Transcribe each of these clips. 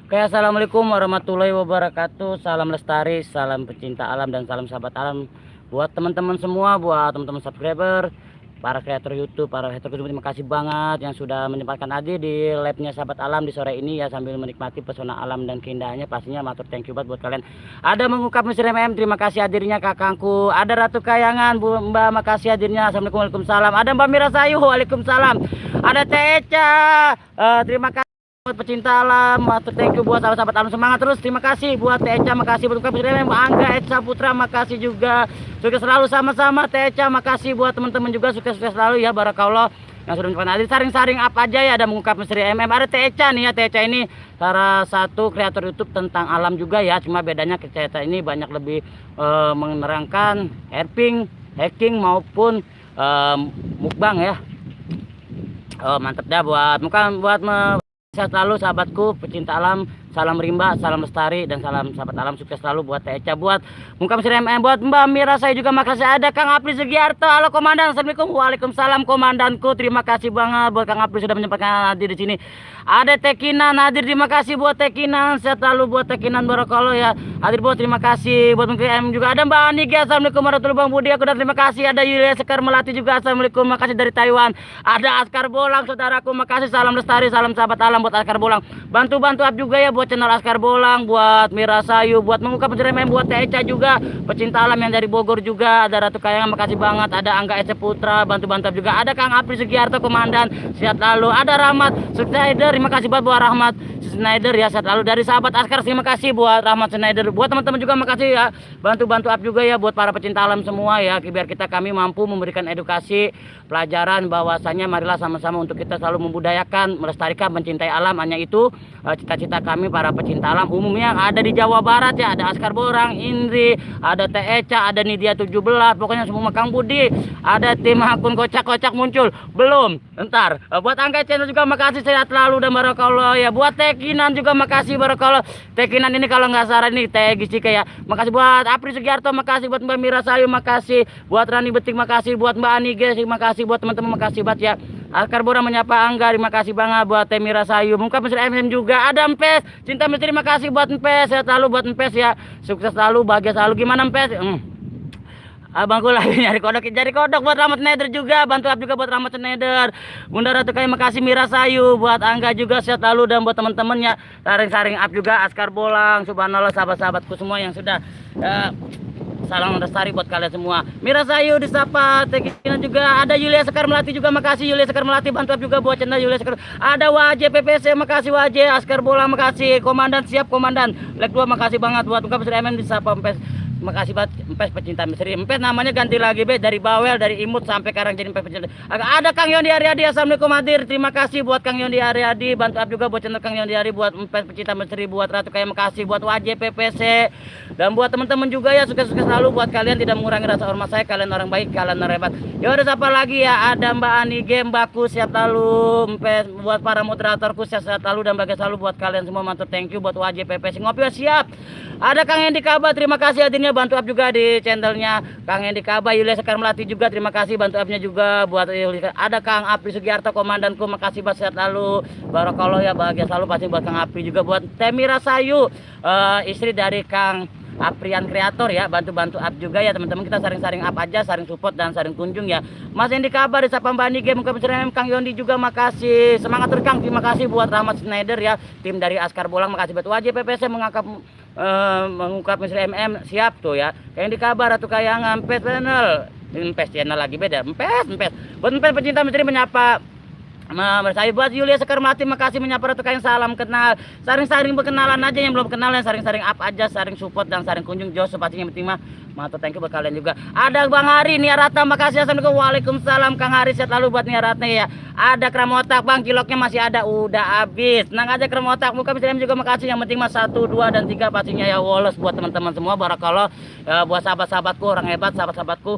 Oke, assalamualaikum warahmatullahi wabarakatuh. Salam lestari, salam pecinta alam dan salam sahabat alam buat teman-teman semua, buat teman-teman subscriber, para kreator YouTube, para kreator YouTube. Terima kasih banget yang sudah menyempatkan hadir di live-nya sahabat alam di sore ini ya, sambil menikmati pesona alam dan keindahannya. Pastinya matur thank you banget buat kalian. Ada mengungkap Mr. MM, terima kasih hadirnya kakangku. Ada Ratu Kayangan, Bu Mbak, makasih hadirnya. Assalamualaikum, waalaikumsalam. Ada Mbak Mira Sayu, waalaikumsalam. Ada Teca, terima kasih buat pecinta alam, matur thank you buat sahabat alam, semangat terus. Terima kasih buat Teca, makasih buat Mbak Angga, Eca Putra, makasih juga. Sukses selalu sama-sama Teca, makasih buat teman-teman juga, sukses selalu ya, barakallah yang sudah menyempatkan hadir. Saring-saring apa aja ya, ada mengungkap misteri MM. Ada Teca nih ya, Teca ini salah satu kreator YouTube tentang alam juga ya, cuma bedanya Teca ini banyak lebih menerangkan herping, hacking maupun mukbang ya. Mantap dah buat sehat selalu sahabatku pecinta alam, salam rimba, salam lestari dan salam sahabat alam, sukses selalu buat Teca, buat Mungkam Sri MM, buat Mbak Mira saya juga makasih. Ada Kang Apri Sugiarto, halo komandan. Assalamualaikum, waalaikumsalam komandanku, terima kasih banget buat Kang Apri sudah menyempatkan hadir di sini. Ada Tekinan hadir, terima kasih buat Tekinan, sehat selalu buat Tekinan, barakallah ya hadir buat, terima kasih buat MM juga. Ada Mbak Anike, assalamualaikum warahmatullahi wabarakatuh, Bang Budi aku dan terima kasih. Ada Yulia Sekar Melati juga, assalamualaikum, makasih dari Taiwan. Ada Askar Bolang saudaraku, makasih, salam lestari, salam sahabat alam buat Askar Bolang. Bantu up juga ya buat channel Askar Bolang, buat Mira Sayu, buat mengungkap pencarian, buat Teca juga, pecinta alam yang dari Bogor juga. Ada Ratu Kayangan, makasih banget. Ada Angga Ece Putra, bantu up juga. Ada Kang Apri Sugiarto komandan, sehat lalu. Ada Rahmat Schneider, terima kasih buat Rahmat Schneider ya, sehat lalu. Dari sahabat Askar, terima kasih buat Rahmat Schneider. Buat teman-teman juga makasih ya, bantu up juga ya buat para pecinta alam semua ya, biar kami mampu memberikan edukasi pelajaran bahwasanya marilah sama-sama untuk kita selalu membudayakan, melestarikan, mencintai alam. Hanya itu cita-cita kami para pecinta alam umumnya ada di Jawa Barat ya. Ada Askar Borang, Indri, ada Teca, ada Nidia 17, pokoknya semua, Kang Budi. Ada tim akun kocak-kocak muncul belum, ntar. Buat Angga channel juga makasih, sehat selalu dan barakallah ya. Buat Tekinan juga makasih, barakallah. Tekinan ini kalau nggak salah nih Tegi ya, makasih. Buat Apri Sugiarto makasih, buat Mbak Mira Sayu makasih, buat Rani Betik makasih, buat Mbak Anige makasih, buat teman-teman makasih banget ya. Askar Borang menyapa Angga, terima kasih banget. Buat Temira Sayu, Mungkap Mr. MM juga. Ada Empes Cinta Misteri, terima kasih buat Empes, sehat selalu buat Empes ya, sukses selalu, bahagia selalu. Gimana Empes? Abangku lagi nyari kodok, cari kodok. Buat Rahmat Schneider juga, bantu up juga buat Rahmat Schneider. Bunda Ratu Kayangan makasih. Mira Sayu, buat Angga juga sehat selalu, dan buat teman-temannya saring-saring up juga. Askar Bolang, subhanallah, sahabat-sahabatku semua yang sudah salam lestari buat kalian semua. Mira Sayu disapa, Tekinan juga. Ada Yulia Sekar Melati juga, makasih Yulia Sekar Melati, bantu up juga buat channel Yulia Sekar. Ada Wajah PPC, makasih Wajah. Askar Bolang makasih. Komandan siap komandan. Leg 2 makasih banget. Buat Mungkap Mr. MM disapa Empes, makasih banget. Empes pecinta misteri. Empes namanya ganti lagi be, dari bawel, dari imut sampai sekarang jadi Empes pecinta. Ada Kang Yondi Aryadi, assalamualaikum hadir, terima kasih buat Kang Yondi Aryadi, bantu up juga buat channel Kang Yondi Aryadi. Buat Empes pecinta misteri, buat Ratu Kayangan makasih, buat Wajah PPC, dan buat teman-teman juga ya, sukses-sukses selalu buat kalian, tidak mengurangi rasa hormat saya, kalian orang baik, kalian orang hebat. Ya udah, siapa lagi ya? Ada Mbak Anige, Mbakku sehat selalu. Empes, buat para moderatorku sehat selalu dan bahagia selalu buat kalian semua, mantul thank you. Buat Wajah PPC ngopi siap. Ada Kang Hendi Kaba, terima kasih hadirnya, bantu up juga di channelnya Kang Hendi Kaba. Yulia Sekar Melati juga, terima kasih bantu upnya juga buat Yulia. Ada Kang Apri Sugiarto komandanku, makasih buat sehat lalu, barakallah ya, bahagia selalu pasti buat Kang Apri juga. Buat Temira Sayu, istri dari Kang Aprian Kreator ya, bantu up juga ya teman-teman, kita saring-saring up aja, saring support dan saring kunjung ya. Mas Hendi Kabar, disapa Mbak Nige, Mungkap Mr. Kang Yondi juga makasih, semangat terus Kang. Terima kasih buat Rahmat Schneider ya, tim dari Askar Bolang makasih. Buat Wajah PPC mengungkap Mr. MM siap tuh ya. Yang di Kabar, Ratu Kayangan, Empes channel lagi beda. Empes buat Empes pecinta misteri menyapa saya. Buat Yulia Sekar Melati makasih, menyapa Ratu Kayangan, salam kenal. Saring-saring berkenalan aja, yang belum kenal yang saring-saring up aja, saring support dan saring kunjung. Jos pastinya penting mah, mantap thank you buat kalian juga. Ada Bang Hari Niarata, makasih, assalamualaikum, waalaikumsalam Kang Hari, sehat lalu buat Niarata ya. Ada Kramotak Bang, kiloknya masih ada, udah habis, tenang aja Kramotak. Muka Bislam juga makasih, yang penting mah 1, 2 dan 3 pastinya ya. Wallace buat teman-teman semua, barakallah. Buat sahabat-sahabatku orang hebat, sahabat-sahabatku,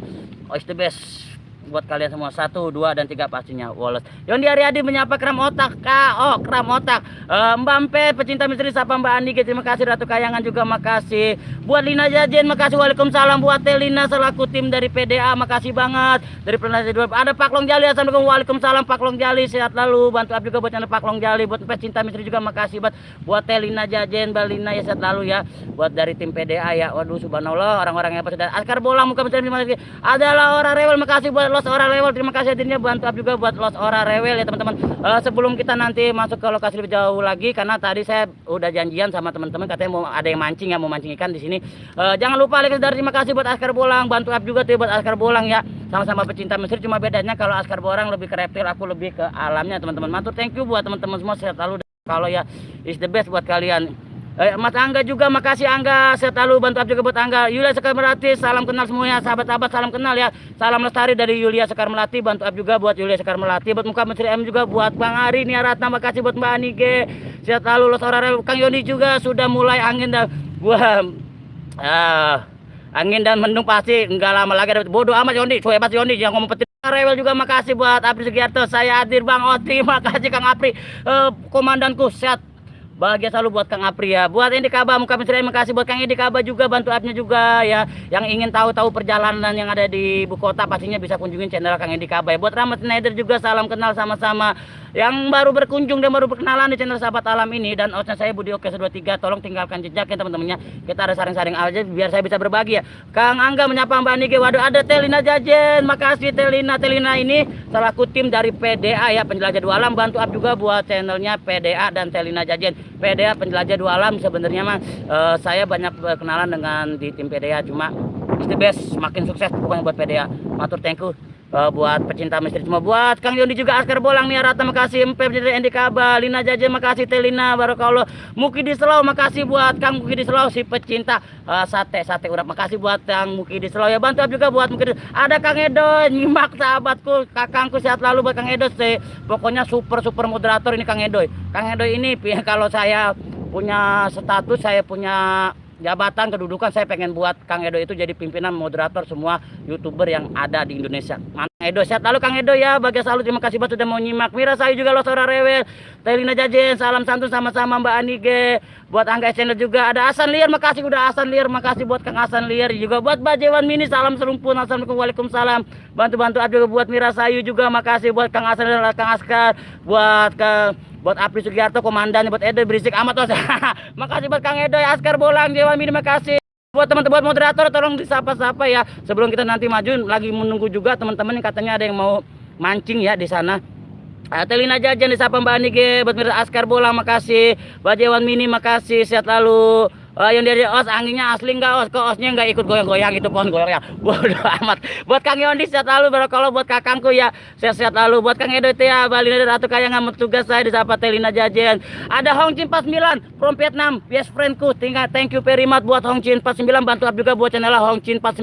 oh is the best. buat kalian semua. 1, 2, dan 3 pastinya. Wallace Yondi Ariadi menyapa Kram Otak. KO Kram Otak. Mbak Mpe pecinta misteri sapa Mbak Anike, terima kasih. Ratu Kayangan juga makasih. Buat Lina Jajen makasih. Waalaikumsalam. Buat Telina selaku tim dari PDA makasih banget. Dari Planasi 2 ada Pak Long Jali. Assalamualaikum. Waalaikumsalam Pak Long Jali, sehat lalu. Bantu up juga buat channel Pak Long Jali. Buat pecinta misteri juga makasih banget. Buat Telina Jajen, Mbak Lina ya sehat lalu ya. Buat dari tim PDA ya. Waduh subhanallah orang-orang yang sudah. Askar Bolang muka misteri terima kasih. Adalah Ora Rewel makasih buat Los Ora Rewel, terima kasih hadirnya. Bantu up juga buat Los Ora Rewel ya teman-teman. Sebelum kita nanti masuk ke lokasi lebih jauh lagi, karena tadi saya udah janjian sama teman-teman katanya mau ada yang mancing ya, mau mancing ikan di sini. Jangan lupa like dan terima kasih buat Askar Bolang. Bantu up juga tuh buat Askar Bolang ya. Sama-sama pecinta misteri, cuma bedanya kalau Askar Bolang lebih ke reptil, aku lebih ke alamnya teman-teman. Matur thank you buat teman-teman semua, sehat selalu. Kalau ya is the best buat kalian. Mas Angga juga makasih Angga, sehat selalu. Bantu up juga buat Angga. Yulia Sekar Melati, salam kenal semuanya sahabat-sahabat, salam kenal ya. Salam lestari dari Yulia Sekar Melati. Bantu up juga buat Yulia Sekar Melati. Buat muka misteri M juga buat Bang Ari Nia Ratna, makasih buat Mbak Anike, sehat selalu. Los Orarel Kang Yoni juga sudah mulai angin dan gua angin dan mendung pasti enggak lama lagi. Bodoh amat Yoni, so hebat Yoni yang ngomong petir. Rewel juga makasih buat Apri Sugiarto, saya hadir Bang. Oh terima kasih Kang Apri, komandanku, sehat bahagia selalu buat Kang Apri ya. Buat Indi Kaba muka misteri makasih buat Kang Indi Kaba juga, bantu up-nya juga ya. Yang ingin tahu-tahu perjalanan yang ada di ibu kota pastinya bisa kunjungin channel Kang Indi Kaba ya. Buat Rahmat Schneider juga salam kenal sama-sama. Yang baru berkunjung dan baru berkenalan di channel Sahabat Alam ini dan hostnya saya Budi Oke 23, tolong tinggalkan jejaknya teman-temannya. Kita ada saring-saring aja biar saya bisa berbagi ya. Kang Angga menyapa Mbak Nike. Waduh ada Telina Jajen, makasih Telina. Telina ini selaku tim dari PDA ya, penjelajah dua alam. Bantu up juga buat channelnya PDA dan Telina Jajen. PDA penjelajah dua alam sebenarnya mah saya banyak berkenalan dengan di tim PDA, cuma the best makin sukses pokoknya buat PDA. Matur thank you. Buat pecinta misteri semua, buat Kang Yoni juga, Askar Bolang, Nia Rata makasih, Mpe pecinta Endi Kaba, Lina Jajen makasih, Telina Barakallah, Muki di Selau makasih buat Kang Muki di Selau si pecinta sate urap, makasih buat Kang Muki di Selau ya. Bantu juga buat Muki ada Kang Edo, nyimak sahabatku, kakangku sehat lalu buat Kang Edo sih. Pokoknya super moderator ini Kang Edo. Kang Edo ini kalau saya punya status, saya punya jabatan kedudukan, saya pengen buat Kang Edo itu jadi pimpinan moderator semua YouTuber yang ada di Indonesia. Kang Edo sehat lalu Kang Edo ya, bahagia selalu, terima kasih banget sudah mau nyimak. Mira saya juga Los Ora Rewel, Telina Jajen, salam santun sama-sama Mbak Anike. Buat Angga Channel juga ada Hasan Liar, makasih udah Hasan Liar, makasih buat Kang Hasan Liar juga. Buat Bajewan Mini salam serumpun, assalamualaikum waalaikumsalam. Bantu-bantu juga buat Mira Sayu juga, makasih buat Kang Hasan Liar, Kang Askar, buat Apri Sugiarto komandan, buat Edo berisik amat tos. Makasih buat Kang Edo, Askar Bolang, Dewa Mini makasih. Buat teman-teman buat moderator tolong disapa-sapa ya. Sebelum kita nanti maju lagi menunggu juga teman-teman yang katanya ada yang mau mancing ya di sana. Telina Jajan disapa Mbak Anike, buat Mirza Askar Bolang makasih, Bajewan Mini makasih, sehat lalu. Yang dari os anginnya asli enggak os, kok osnya enggak ikut goyang-goyang itu pohon goyangnya. Bodoh amat. Buat Kang Yondi sehat lalu, Barakallah. Buat kakangku ya sehat lalu. Buat Kang Edo ya, Balina Ratu Kayangan tugas saya disapa Telina Jajen. Ada Hong Chin 49 from Vietnam, best friendku. Tinggal thank you very much buat Hong Chin 49, bantu up juga buat channel Hong Chin 49.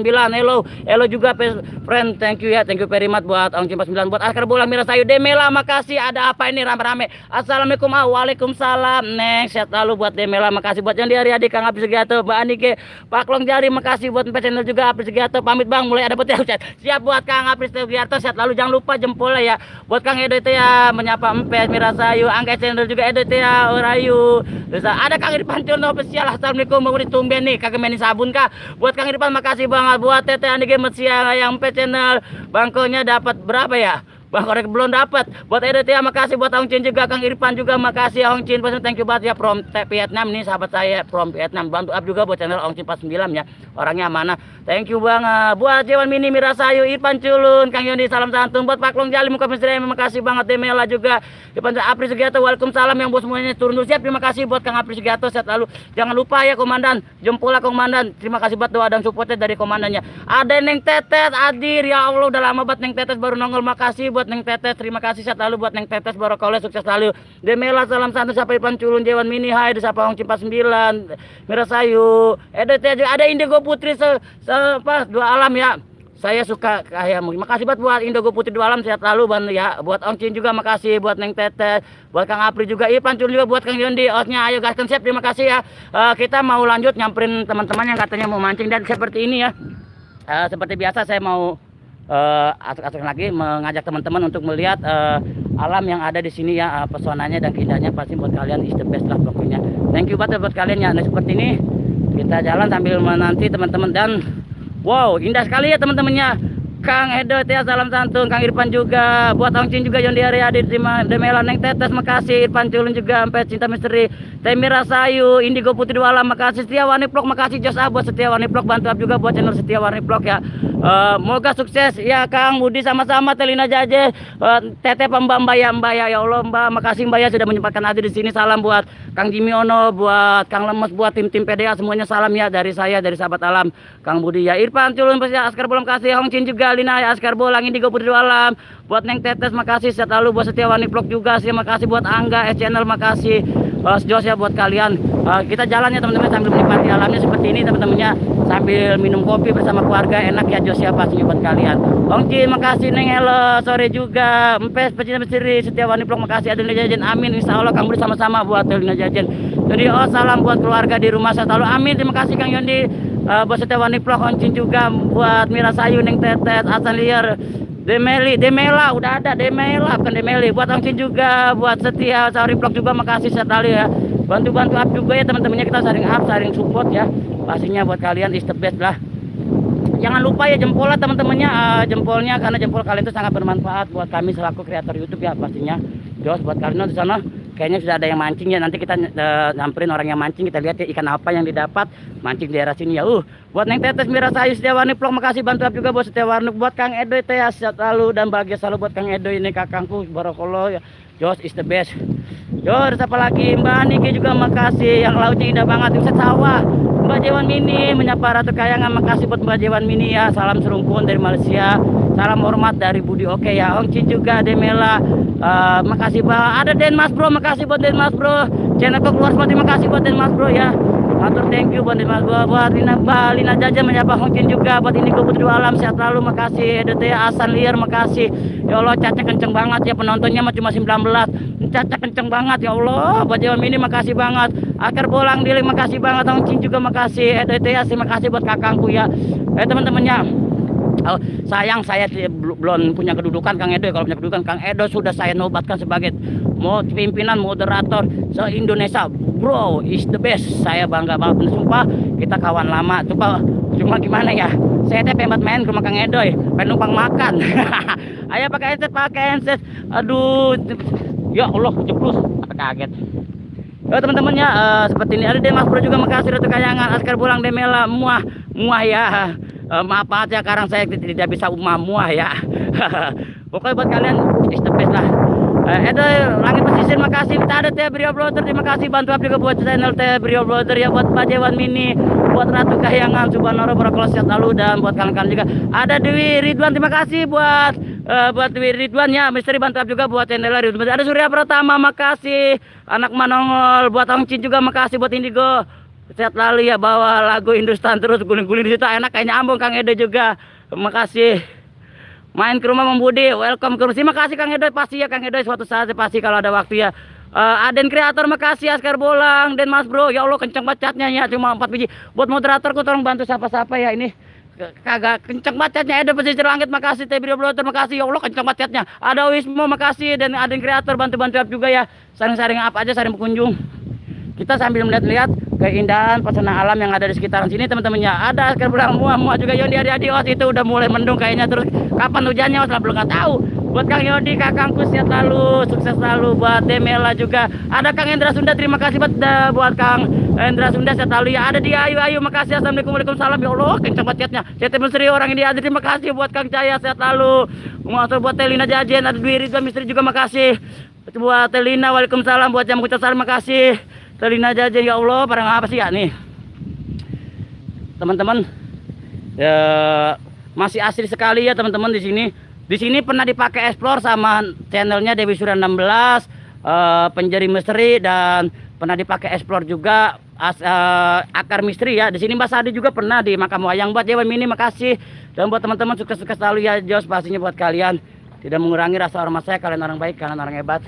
Hello juga friend, thank you ya, thank you very much buat Hong Chin 49. Buat Askar Bolang, Mira Sayu, Demela makasih. Ada apa ini rame-rame? Assalamualaikum, waalaikumsalam. Next sehat lalu buat Demela, makasih buat yang di hari-hari Kang Apri Sugiarto, Mbak Anike, Pak Long Jari makasih buat channel juga Apri Sugiarto. Pamit Bang, mulai ada petir hujan. Siap buat Kang Apri Sugiarto, sehat lalu, jangan lupa jempolnya ya. Buat Kang Edo ya, menyapa Empes, Mira Sayu, Angga Channel juga Edo ya, Orayu. Terus ada Kang Irfan Curno official, assalamualaikum, mau ditumben nih, kagak mainin sabun kah? Buat Kang Irfan makasih banget, buat Tete Anike Mesia yang Empes Channel, bangkonya dapat berapa ya? Bang korek belum dapat. Buat Edet ya makasih, buat Hong Chin juga, Kang Irfan juga makasih Hong Chin. Thank you banget ya from Vietnam nih sahabat saya from Vietnam. Bantu up juga buat channel Hong Chin 49 ya. Orangnya mana? Thank you banget. Buat Jewan Mini, Mira Sayu, Irfan Culun, Kang Yoni salam santun. Buat Pak Long Jali muka misteri makasih banget. Demela juga. Irfan Apri Sugiarto, waalaikumsalam yang bos semuanya turun siap. Terima kasih buat Kang Apri Sugiarto, sehat lalu. Jangan lupa ya komandan, jempollah komandan. Terima kasih buat doa dan supportnya dari komandannya. Ada Neng Tetes hadir, ya Allah udah lama banget Neng Tetes baru nongol, makasih buat Neng Tetes, terima kasih sehat lalu buat Neng Tetes, Barakallah, sukses selalu. Demela salam santun, sampai Irfan Culun, Jewan Mini, hai disapa Hong Chin 49, Mira Sayu, ada Indigo Putri dua alam ya. Saya suka kayak makasih buat Indigo Putri dua alam, sehat lalu Bang ya. Buat Hong Chin juga makasih, buat Neng Tetes, buat Kang Apri juga, Irfan Culun juga, buat Kang Yondi, osnya ayo gas konsep, terima kasih ya. Kita mau lanjut nyamperin teman-teman yang katanya mau mancing dan seperti ini ya. Seperti biasa saya mau asik lagi mengajak teman-teman untuk melihat alam yang ada di sini ya, pesonanya dan keindahannya pasti buat kalian is the best lah pokoknya. Thank you banget buat kalian ya. Nah seperti ini kita jalan sambil menanti teman-teman dan wow indah sekali ya teman-temannya. Kang Edo ya salam santun, Kang Irfan juga, buat Ong Cin juga, Yondi Ariadi, terima Demela, Neng Tetes makasih, Irfan Culun juga, sampai Cinta Misteri, Temira Sayu, Indigo Putri Dua Alam makasih, Setiawani Vlog makasih, Jos Abos Setiawani Vlog, bantu up juga buat channel Setiawani Vlog ya. Moga sukses ya Kang Budi, sama-sama Telina Jaje, Tete Mbak ya ya Allah Mbak, makasih Mbak ya sudah menyempatkan hadir di sini. Salam buat Kang Jimmy Ono, buat Kang Lemes, buat tim-tim PDA semuanya salam ya dari saya, dari sahabat alam, Kang Budi ya, Irfan Culun, Askar Bolam kasih, Hong Cin juga, Lina ya, Askar Bolang, Indigo Putri Dua Alam, buat Neng Tetes makasih, sehat lalu buat Setiawani Vlog juga sih, makasih buat Angga channel makasih, Jos ya buat kalian. Kita jalan ya teman-teman sambil menikmati alamnya seperti ini teman-temannya, sambil minum kopi bersama keluarga enak ya Jos ya pastinya buat kalian. Ong Cin makasih, Neng Elo sore juga, Empes Pecinta Misteri, Setiawani Vlog makasih, Adelina Jajen amin, insya Allah Kang Budi sama-sama buat Adelina Jajen. Jadi salam buat keluarga di rumah sehat lalu amin, terima kasih Kang Yondi, buat Setiawani Vlog, Ong Cin juga, buat Mira Sayu, Neng Tetes, Asan Liar, Demela udah ada, Demela bukan Demeli, buat Ong Cin juga, buat Setia Sari Vlog juga makasih sekali ya, bantu-bantu up juga ya teman-temannya, kita saring up saring support ya pastinya buat kalian is the best lah. Jangan lupa ya jempol lah teman-temannya, jempolnya karena jempol kalian itu sangat bermanfaat buat kami selaku kreator YouTube ya pastinya. Jos buat kalian di sana kayaknya sudah ada yang mancing ya, nanti kita nyamperin orang yang mancing, kita lihat ya ikan apa yang didapat mancing di daerah sini ya. Buat Neng Tetes, Mira Sayu, Setiawani Vlog makasih, bantu up juga buat Setiawani, buat Kang Edo teh ya, sehat selalu dan bahagia selalu buat Kang Edo ini kakangku barakallah ya. Jos is the best. Jos apa lagi, Mbak Niki juga makasih, yang lautnya indah banget, Ustaz sawah. Mbak Jewan Mini menyapa Ratu Kayangan makasih buat Mbak Jewan Mini ya, salam serumpun dari Malaysia, salam hormat dari Budi oke ya. Ong Cin juga, Demela, makasih Bang, ada Denmas Bro makasih buat Denmas Bro, channel kok keluar seperti makasih buat Denmas Bro ya. Matur thank you buat Denmas Bro, buat Lina Jaja menyapa Ong Cin juga, buat Indigo Putri Dua Alam sehat lalu makasih, EDT Asan Liar makasih. Ya Allah caca kenceng banget ya, penontonnya mah cuma 19, caca kenceng banget ya Allah. Buat Jawa Mini makasih banget, Akar Bolang Dili makasih banget, Ong Cin juga makasih, EDT terima kasih buat kakangku ya. Teman-temannya, oh, sayang saya belum punya kedudukan Kang Edo. Kalau punya kedudukan Kang Edo sudah saya nobatkan sebagai pimpinan moderator se-Indonesia. Bro is the best, saya bangga banget sumpah, kita kawan lama. Cuma gimana ya, saya teh pengen main ke rumah Kang Edo, pengen numpang makan. Ayo pakai headset, aduh ya Allah jeblus, kaget. Teman-temannya seperti ini, ada Demas Bro juga makasih, Ratu Kayangan, Askar Bolang, Demela, muah ya. Maaf banget ya sekarang saya tidak bisa muah ya. Pokoknya buat kalian is the best lah. Langit Pesisir makasih, ada Teh Brio Brother terima kasih, bantu up juga buat channel Teh Brio Brother ya, buat Pak Jewan Mini, buat Ratu Kayangan, Subhanallah barakallahu sehat lalu, dan buat kalian juga ada Dewi Ridwan terima kasih buat Dewi Ridwan ya, misteri bantu up juga buat channel Ridwan. Ada Surya Pratama makasih, anak Manongol, buat Ong Cin juga makasih, buat Indigo sehat lalu ya, bawa lagu Hindustan terus guling-guling di situ enak kayaknya ambung. Kang Edo juga makasih, main ke rumah Mang Budi, welcome ke rumah. Terima kasih Kang Edo, pasti ya Kang Edo suatu saat pasti kalau ada waktu ya. Aden Kreator makasih, Askar Bolang, dan Mas Bro ya Allah kenceng bacatnya ya, cuma 4 biji. Buat moderatorku tolong bantu siapa-siapa ya, ini kagak kenceng bacatnya. Edo Pesisir Langit makasih, Teh Brio Brother makasih ya Allah kenceng bacatnya. Ada Wismo makasih, dan Aden Kreator bantu-bantu up juga ya, saring-saring apa aja, saring berkunjung. Kita sambil melihat-lihat keindahan pesona alam yang ada di sekitaran sini teman-temannya. Ada Askar Bolang, muah juga Yondi Adi itu udah mulai mendung kayaknya, terus kapan hujannya belum nggak tahu. Buat Kang Yondi kakangku sehat lalu, sukses selalu. Buat Demela juga, ada Kang Endra Sunda terima kasih buat Kang Endra Sunda sehat lalu ya. Ada dia Ayu makasih, assalamualaikum waalaikumsalam ya Allah kencang bacatnya. Saya Misteri orang ini ada, terima kasih buat Kang Cahaya sehat lalu. Buat Telina Jajen, ada Dwi Ridwan Misteri juga makasih. Buat Telina waalaikumsalam, buat Jam Kucing Salam makasih. Telina Jajen ya Allah, barang apa sih ya nih teman-teman ya, masih asli sekali ya teman-teman di sini. Di sini pernah dipakai explore sama channelnya Dewi Surya 16, Penjari Misteri, dan pernah dipakai explore juga Akar Misteri ya. Di sini Mbak Sadi juga pernah di Makam Wayang. Buat Dewa Mini makasih, dan buat teman-teman sukses-sukses selalu ya Jos, pastinya buat kalian tidak mengurangi rasa hormat saya, kalian orang baik, kalian orang hebat.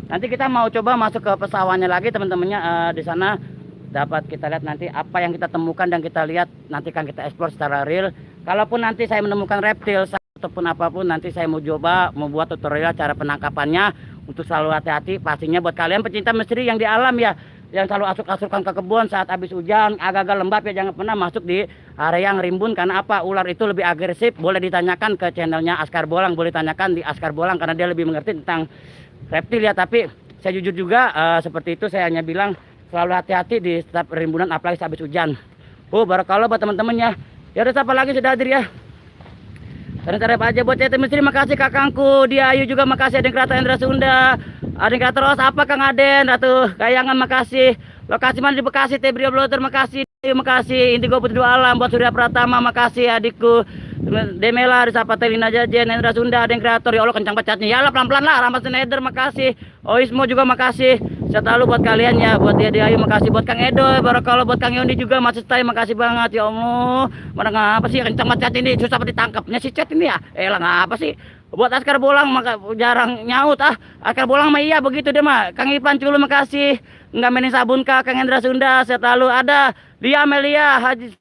Nanti kita mau coba masuk ke pesawatnya lagi teman-temannya, di sana dapat kita lihat nanti apa yang kita temukan dan kita lihat nanti kan kita explore secara real kalaupun nanti saya menemukan reptil ataupun apapun, nanti saya mau coba membuat tutorial cara penangkapannya. Untuk selalu hati-hati pastinya buat kalian pecinta misteri yang di alam ya, yang selalu asuk-asukkan ke kebun saat habis hujan agak-agak lembab ya, jangan pernah masuk di area yang rimbun. Karena apa? Ular itu lebih agresif. Boleh ditanyakan ke channelnya Askar Bolang, boleh tanyakan di Askar Bolang karena dia lebih mengerti tentang reptil ya. Tapi saya jujur juga seperti itu, saya hanya bilang selalu hati-hati di setiap rimbunan apalagi habis hujan. Barakallah buat teman-teman ya. Ya udah, siapa lagi sudah hadir ya. Tarik aja buat CT Misteri, makasih kakangku. Dia Ayu juga makasih. Aden Kreator Endra Sunda, Aden Kreator Os apa Kang Aden, Ratu Kayangan makasih. Lokasi mana di Bekasi, Tebrio Blotter makasih. Makasih Indigo Putri Dua Alam, buat Surya Pratama makasih adikku. Demela Risapa Telina Jajen Endra Sunda, Aden Kreator. Ya Allah kencang bacatnya. Ya Allah pelan-pelan lah. Rahmat Schneider makasih. Oismo juga makasih. Sehat selalu buat kalian ya. Buat dia Ayu makasih. Buat Kang Edo, barakallah. Buat Kang Yoni juga masih stay makasih banget ya Allah. Mana ngapa sih kencang banget chat ini, susah ditangkapnya si chat ini ya. Elah ngapa sih. Buat Askar Bolang maka jarang nyaut Askar Bolang mah iya begitu deh mah. Kang Ipan Culu makasih. Enggak mainin sabun Kak. Kang Hendra Sunda sehat selalu. Ada Lia Melia Haji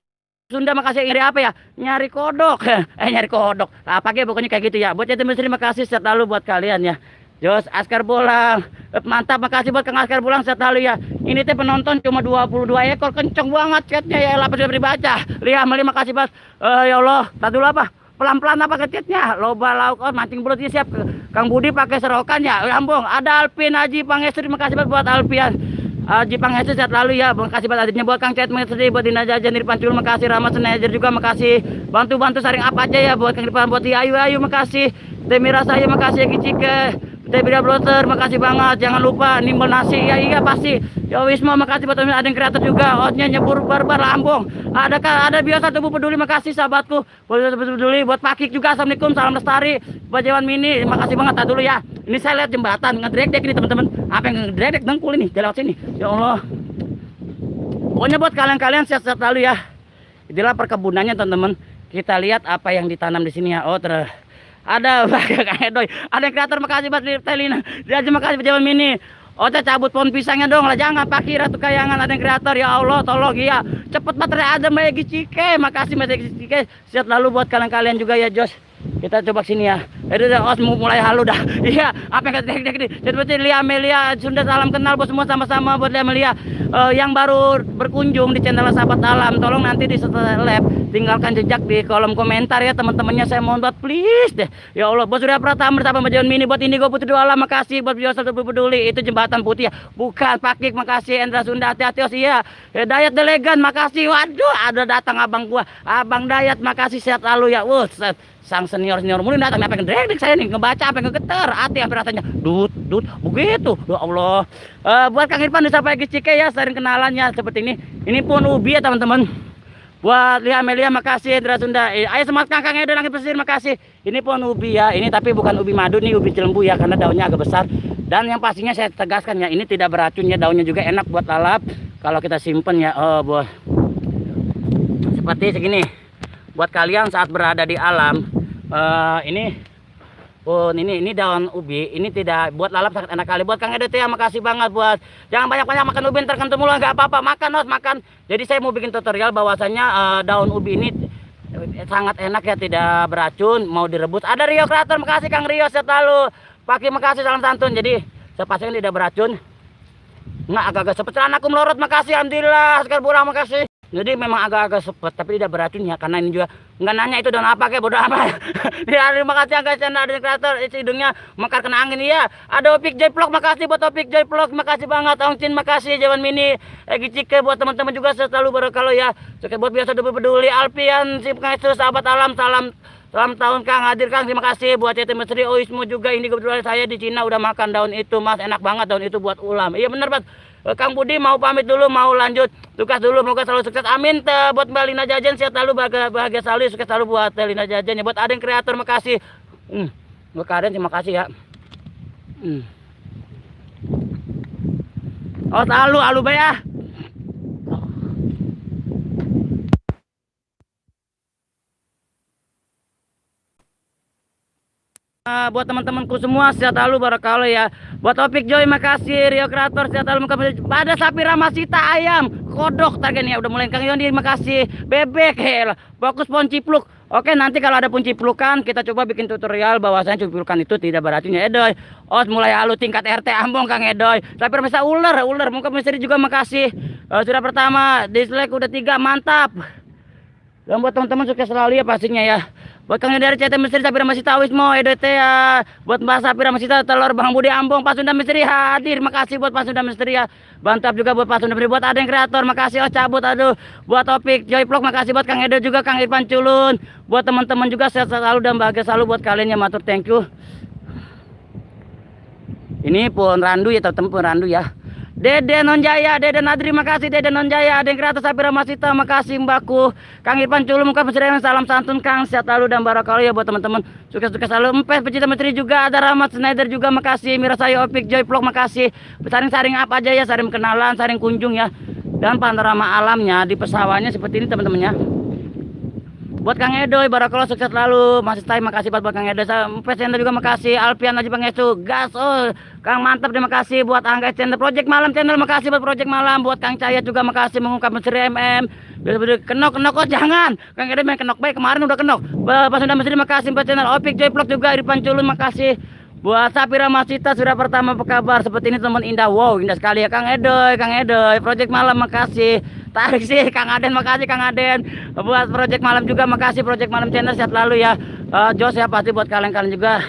Sunda makasih. Nyari apa ya? Nyari kodok. Nyari kodok. Apa pokoknya kayak gitu ya. Buat CT Misteri makasih sehat selalu buat kalian ya. Jos Askar Bolang mantap, makasih buat Kang Askar Bolang sehat selalu ya. Ini teh penonton cuma 22 ekor, kenceng banget chatnya ya. Apa sudah dibaca? Lia Meli makasih banget. Ya Allah, tak dulu apa? Pelan-pelan apa kecitnya? Loba lauk mancing belut ya, siap. Kang Budi pakai serokan ya. Lambung. Ada Alpin Haji Pangestri, makasih banget buat Alpian. Haji Pangestri sehat selalu ya. Makasih buat adiknya, buat Kang Cet Mestri, buat Dina Jajan Irfan Cul makasih. Rahmat Senajer juga makasih. Bantu-bantu saring apa aja ya buat Kang Irfan, buat Ayu makasih. Temira saya makasih Kicike. Tebria Blotter makasih banget. Jangan lupa nimbel nasi ya, iya pasti. Ya Wisma makasih buat teman, ada yang kreator juga. Otnya nyebur barbar lambung. Ada biasa tubuh peduli makasih sahabatku. Buat peduli, buat Pakik juga assalamualaikum, salam lestari. Buat Jawan Mini makasih banget. Tak dulu ya. Ini saya lihat jembatan ngedrek-dek ini teman-teman. Apa yang ngedrek-dek dengkul ini jalan sini. Ya Allah. Pokoknya buat kalian-kalian sehat-sehat selalu ya. Inilah perkebunannya teman-teman. Kita lihat apa yang ditanam di sini ya. Ada Kang Edoy, ada kreator makasih buat Telina. Dia aja makasih buat Jawan Mini. Oce cabut pohon pisangnya dong lah, jangan pakai Ratu Kayangan. Ada kreator ya Allah tolong ya. Cepet baterai ada Megi Cike. Makasih Megi Cike. Siap lalu buat kalian-kalian juga ya Jos. Kita coba sini ya. Os mulai halu dah. Iya, apa yang dek ini. Seperti Lia Melia Sunda, salam kenal bos semua sama-sama buat Lia Melia. Yang baru berkunjung di channel Sahabat Alam, tolong nanti di setelah tinggalkan jejak di kolom komentar ya teman-temannya, saya mohon buat please deh. Ya Allah, bos Surya Pratama bersama Jawan Mini, buat Indigo Putri Dua Alam makasih, buat Biasa peduli itu jembatan putih ya. Bukan Pakik makasih, Endra Sunda hati-hati Os iya. Dayat Delegan makasih. Waduh, ada datang abang gua. Abang Dayat makasih sehat lalu ya. Sang senior mulu datang, apa yang ngedrek saya nih ngebaca apa yang ngegeter hati hampir rasanya dut begitu. Ya Allah. Buat Kang Irfan sampai Cike ya, sering kenalannya seperti ini pun ubi ya teman-teman. Buat Lia Amelia makasih, Indra Sunda. Ayo semangat Kang Edo Langit Pesisir makasih. Ini pun ubi ya, ini tapi bukan ubi madu nih, ubi cilembu ya, karena daunnya agak besar. Dan yang pastinya saya tegaskan ya, ini tidak beracun ya, daunnya juga enak buat lalap kalau kita simpen ya. Buat seperti segini. Buat kalian saat berada di alam, ini daun ubi, ini tidak buat lalap sangat enak kali. Buat Kang Edo ya makasih banget. Buat jangan banyak-banyak makan ubi terkentu mulu, nggak apa-apa, makan. Jadi saya mau bikin tutorial bahwasanya daun ubi ini sangat enak ya, tidak beracun, mau direbus. Ada Rio Kreator makasih Kang Rio sehat lalu. Pakai makasih, salam santun. Jadi saya pastikan tidak beracun. Nggak agak-agak sepet, aku melorot makasih, alhamdulillah. Sekar Burang makasih. Jadi memang agak-agak sepet tapi tidak beracun ya, karena ini juga nggak nanya itu daun apa kayak bodoh amat. Ya terima kasih guys, ada kreator hidungnya mekar kena angin ya. Ada Opik Joy Vlog makasih, buat Opik Joy Vlog makasih banget. Ong Cin makasih, Jawan Mini, Egi Cike, buat teman-teman juga selalu barakallah ya. Oke, buat biasa peduli Alpian Sip Kaisu Sahabat Alam, salam tahun Kang hadir Kang, terima kasih. Buat CT Misteri Oismo juga, ini kebetulan saya di Cina udah makan daun itu Mas, enak banget daun itu buat ulam. Iya bener Mas. Kang Budi mau pamit dulu, mau lanjut tugas dulu, semoga selalu sukses, amin. Buat Mbak Lina Jajan sehat selalu, bahagia selalu, sukses selalu buat Lina Jajan ya. Buat Aden Kreator makasih, buat Aden terima kasih ya. Selalu alu ya. Buat teman-temanku semua sehat selalu barakallah ya. Buat Topik Joy makasih, Rio Kreator sehat selalu makasih. Pada Sapira Masita ayam, kodok targetnya udah mulai. Kang Yondi makasih, bebek hel, fokus pohon cipluk. Oke, nanti kalau ada pun ciplukan kita coba bikin tutorial bahwasanya ciplukan itu tidak beracun ya Edoy. Mulai halu tingkat RT Ambong Kang Edoy. Sapira Masita ular muka misteri juga makasih. Sudah pertama, dislike udah 3 mantap. Dan buat teman-teman sukses selalu ya pastinya ya. Buat Kang dari CT Misteri Sapira Masita Wismo EDT ya. Buat Mbak Sapira Masita Telur Bang Budi Ambong Pak Sunda Misteri hadir. Makasih buat Pak Sunda Misteri ya. Mantap juga buat Pak Sunda Misteri. Buat Adeng Kreator makasih cabut aduh. Buat Topik Joy Vlog makasih buat Kang Edo juga Kang Irfan Culun. Buat teman-teman juga sehat selalu dan bahagia selalu buat kalian yang matur thank you. Ini pun randu ya teman-teman pun randu ya. Dede Nonjaya, Dede Nadri makasih Dede Nonjaya, Adeng Kreator Sapira Masita makasih Mbakku. Kang Irfan Culum muka peserian salam santun Kang sehat selalu dan barakallah ya buat teman-teman. Sukses-sukses selalu. Empes pecinta misteri juga ada Rahmat Snyder juga makasih. Mirasayo Opik Joy Vlog makasih. Saring-saring apa aja ya, saring kenalan, saring kunjung ya. Dan panorama alamnya di pesawatnya seperti ini teman-teman ya. Buat Kang Edoy, barakallah sukses selalu. Masih stay makasih buat Kang Edoy. Mpes Channel juga makasih. Alpian Haji Pangestu, gas. Kang mantap terima kasih buat Angga Channel. Project Malam Channel makasih buat Project Malam. Buat Kang Cahaya juga makasih mengungkap misteri kenok jangan. Kang Edoy main kenok baik kemarin udah kenok. Pas sudah misteri makasih Mpes Channel. Opik Joy Vlog juga Irfan Culun makasih. Buat Sapira Masita sudah pertama apa kabar seperti ini teman indah. Wow indah sekali ya Kang Edoy. Project Malam makasih. Tarik sih Kang Aden makasih Kang Aden. Buat Project Malam juga makasih Project Malam Channel sehat selalu ya. Jos ya pasti buat kalian-kalian juga.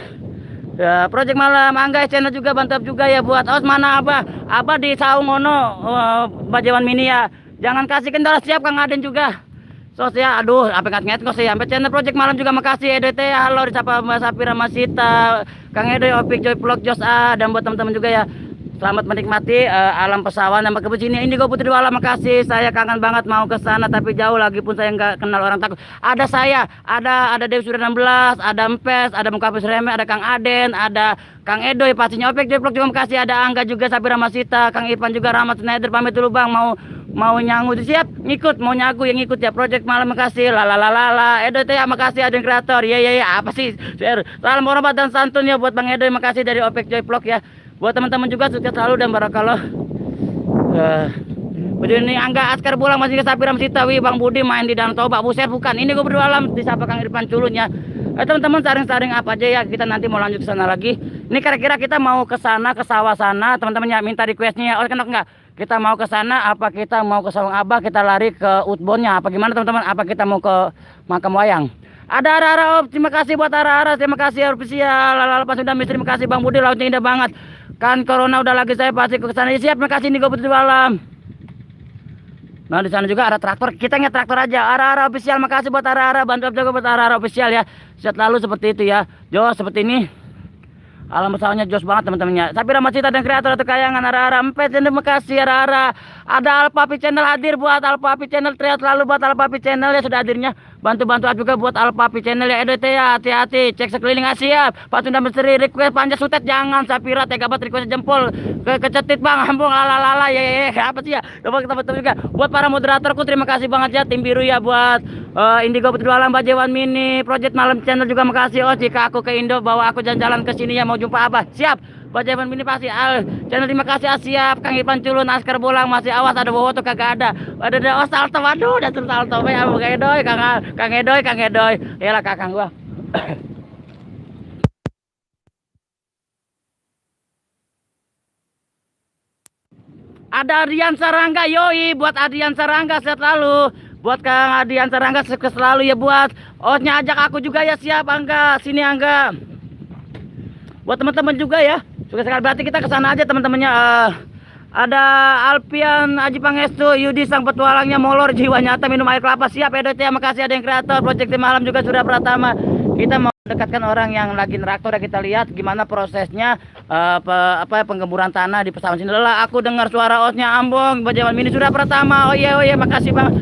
Project Malam Angga Channel juga mantap juga ya buat mana Abah di Saungono Bajawan Mini ya. Jangan kasih kendala siap Kang Aden juga. Sos ya aduh apa ngat kok sih sampai channel Project Malam juga makasih EDT ya. Halo disapa Mbak Sapira Masita, Kang Edoy Opik Joy Vlog Jos dan buat teman-teman juga ya. Selamat menikmati alam pesawat dan pakai sini Indigo Putri Dua Alam makasih. Saya kangen banget mau ke sana tapi jauh lagi pun saya nggak kenal orang takut. Ada saya, ada Dewi Sudah 16, ada Empes, ada Muka Reme, ada Kang Aden, ada Kang Edoy pastinya Opik Joy Vlog juga makasih. Ada Angga juga Sapira Masita, Kang Irfan juga Rahmat Snyder pamit dulu Bang mau nyangu siap ngikut mau nyagu yang ngikut ya Project Malam makasih lalalala Edoy teh makasih Adeng Kreator ya apa sih salam hormat dan santun ya buat Bang Edoy makasih dari Opik Joy Vlog ya. Buat teman-teman juga sukses selalu dan barakallah. Ini Angga Askar pulang masih ke Sapira Masita Bang Budi main di Danau Toba buset bukan ini gue berdua alam disapa Kang Irfan Culun ya. Teman-teman saring-saring apa aja ya kita nanti mau lanjut ke sana lagi. Ini kira-kira kita mau ke sana ke sawah sana teman-teman ya minta requestnya ya. Kenapa enggak? Kita mau ke sana apa kita mau ke Sawang Abah kita lari ke Utbonnya apa gimana teman-teman? Apa kita mau ke Makam Wayang? Ada Ara-Ara terima kasih buat Ara-Ara, terima kasih official. Lalala pas sudah misteri, terima kasih Bang Budi lautnya indah banget. Kan corona udah lagi saya pasti ke sana. Siap, terima kasih Indigo Putri Malam. Nah di sana juga ada traktor, kita nggak traktor aja. Ara-Ara official, makasih buat Ara-Ara, bantu juga buat Ara-Ara official ya. Sehat lalu seperti itu ya. Jo seperti ini. Alam pesawatnya jos banget teman-temannya. Sapira Masita dan Kreator atau Kayangan Ara-Ara Empet terima kasih Ara-Ara. Ada Alpapi Channel hadir buat Alpapi Channel teriak selalu buat Alpapi Channel ya sudah hadirnya. Bantu-bantu juga buat Alpapi Channel ya EDT ya hati-hati cek sekeliling siap. Pak Sunda Misteri request panjat sutet jangan Sapira tega banget request jempol kecetit Bang Ambung lalalala ya apa sih ya. Coba kita betul juga buat para moderatorku terima kasih banget ya tim biru ya buat Indigo Putri Alam Bajawan Mini Project Malam Channel juga makasih. Jika aku ke Indo bawa aku jalan-jalan ke sini ya mau jumpa Abah siap. Bajawan Mini pasti channel terima kasih siap. Kang Irfan Culun Askar Bolang masih awas ada bawa tuh kagak ada salto waduh udah terus salto ya Kang Edoy yalah kakang gua. Ada Adrian Sarangga yoi buat Adrian Sarangga sehat lalu. Buat Kang Adrian Sarangga sukses selalu ya buat Osnya ajak aku juga ya siap Angga sini Angga. Buat teman-teman juga ya sukses sekali berarti kita kesana aja teman-temannya. Ada Alpian Haji Pangestu Yudi sang petualangnya molor jiwa nyata minum air kelapa siap EDT makasih ada yang kreator Project Malam juga sudah pertama kita mau dekatkan orang yang lagi neraktor ya kita lihat gimana prosesnya penggemburan tanah di pesawat sini. Lelah aku dengar suara osnya Ambong Bajawan Mini sudah pertama. Oh iya makasih Bang.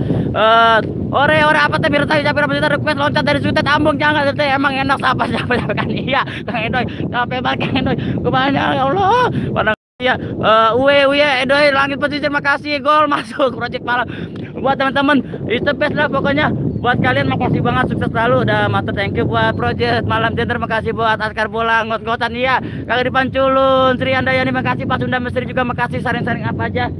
Ore apa teh biar tahu capek kita request loncat dari sutet Ambong jangan teh emang enak siapa kan iya Kang Edoy capek banget Kang Edoy kebanyakan ya Allah pada Ya, uwe edoy langit pesisir, makasih gol masuk project malam. Buat teman-teman, itu best lah pokoknya. Buat kalian makasih banget, sukses selalu. Udah matur, thank you buat project malam gender, makasih buat Askar Bola, ngot-ngotan iya. Kagak dipanculun, Sri Andayani makasih, Pak Sunda Misteri juga makasih, saring-saring apa aja.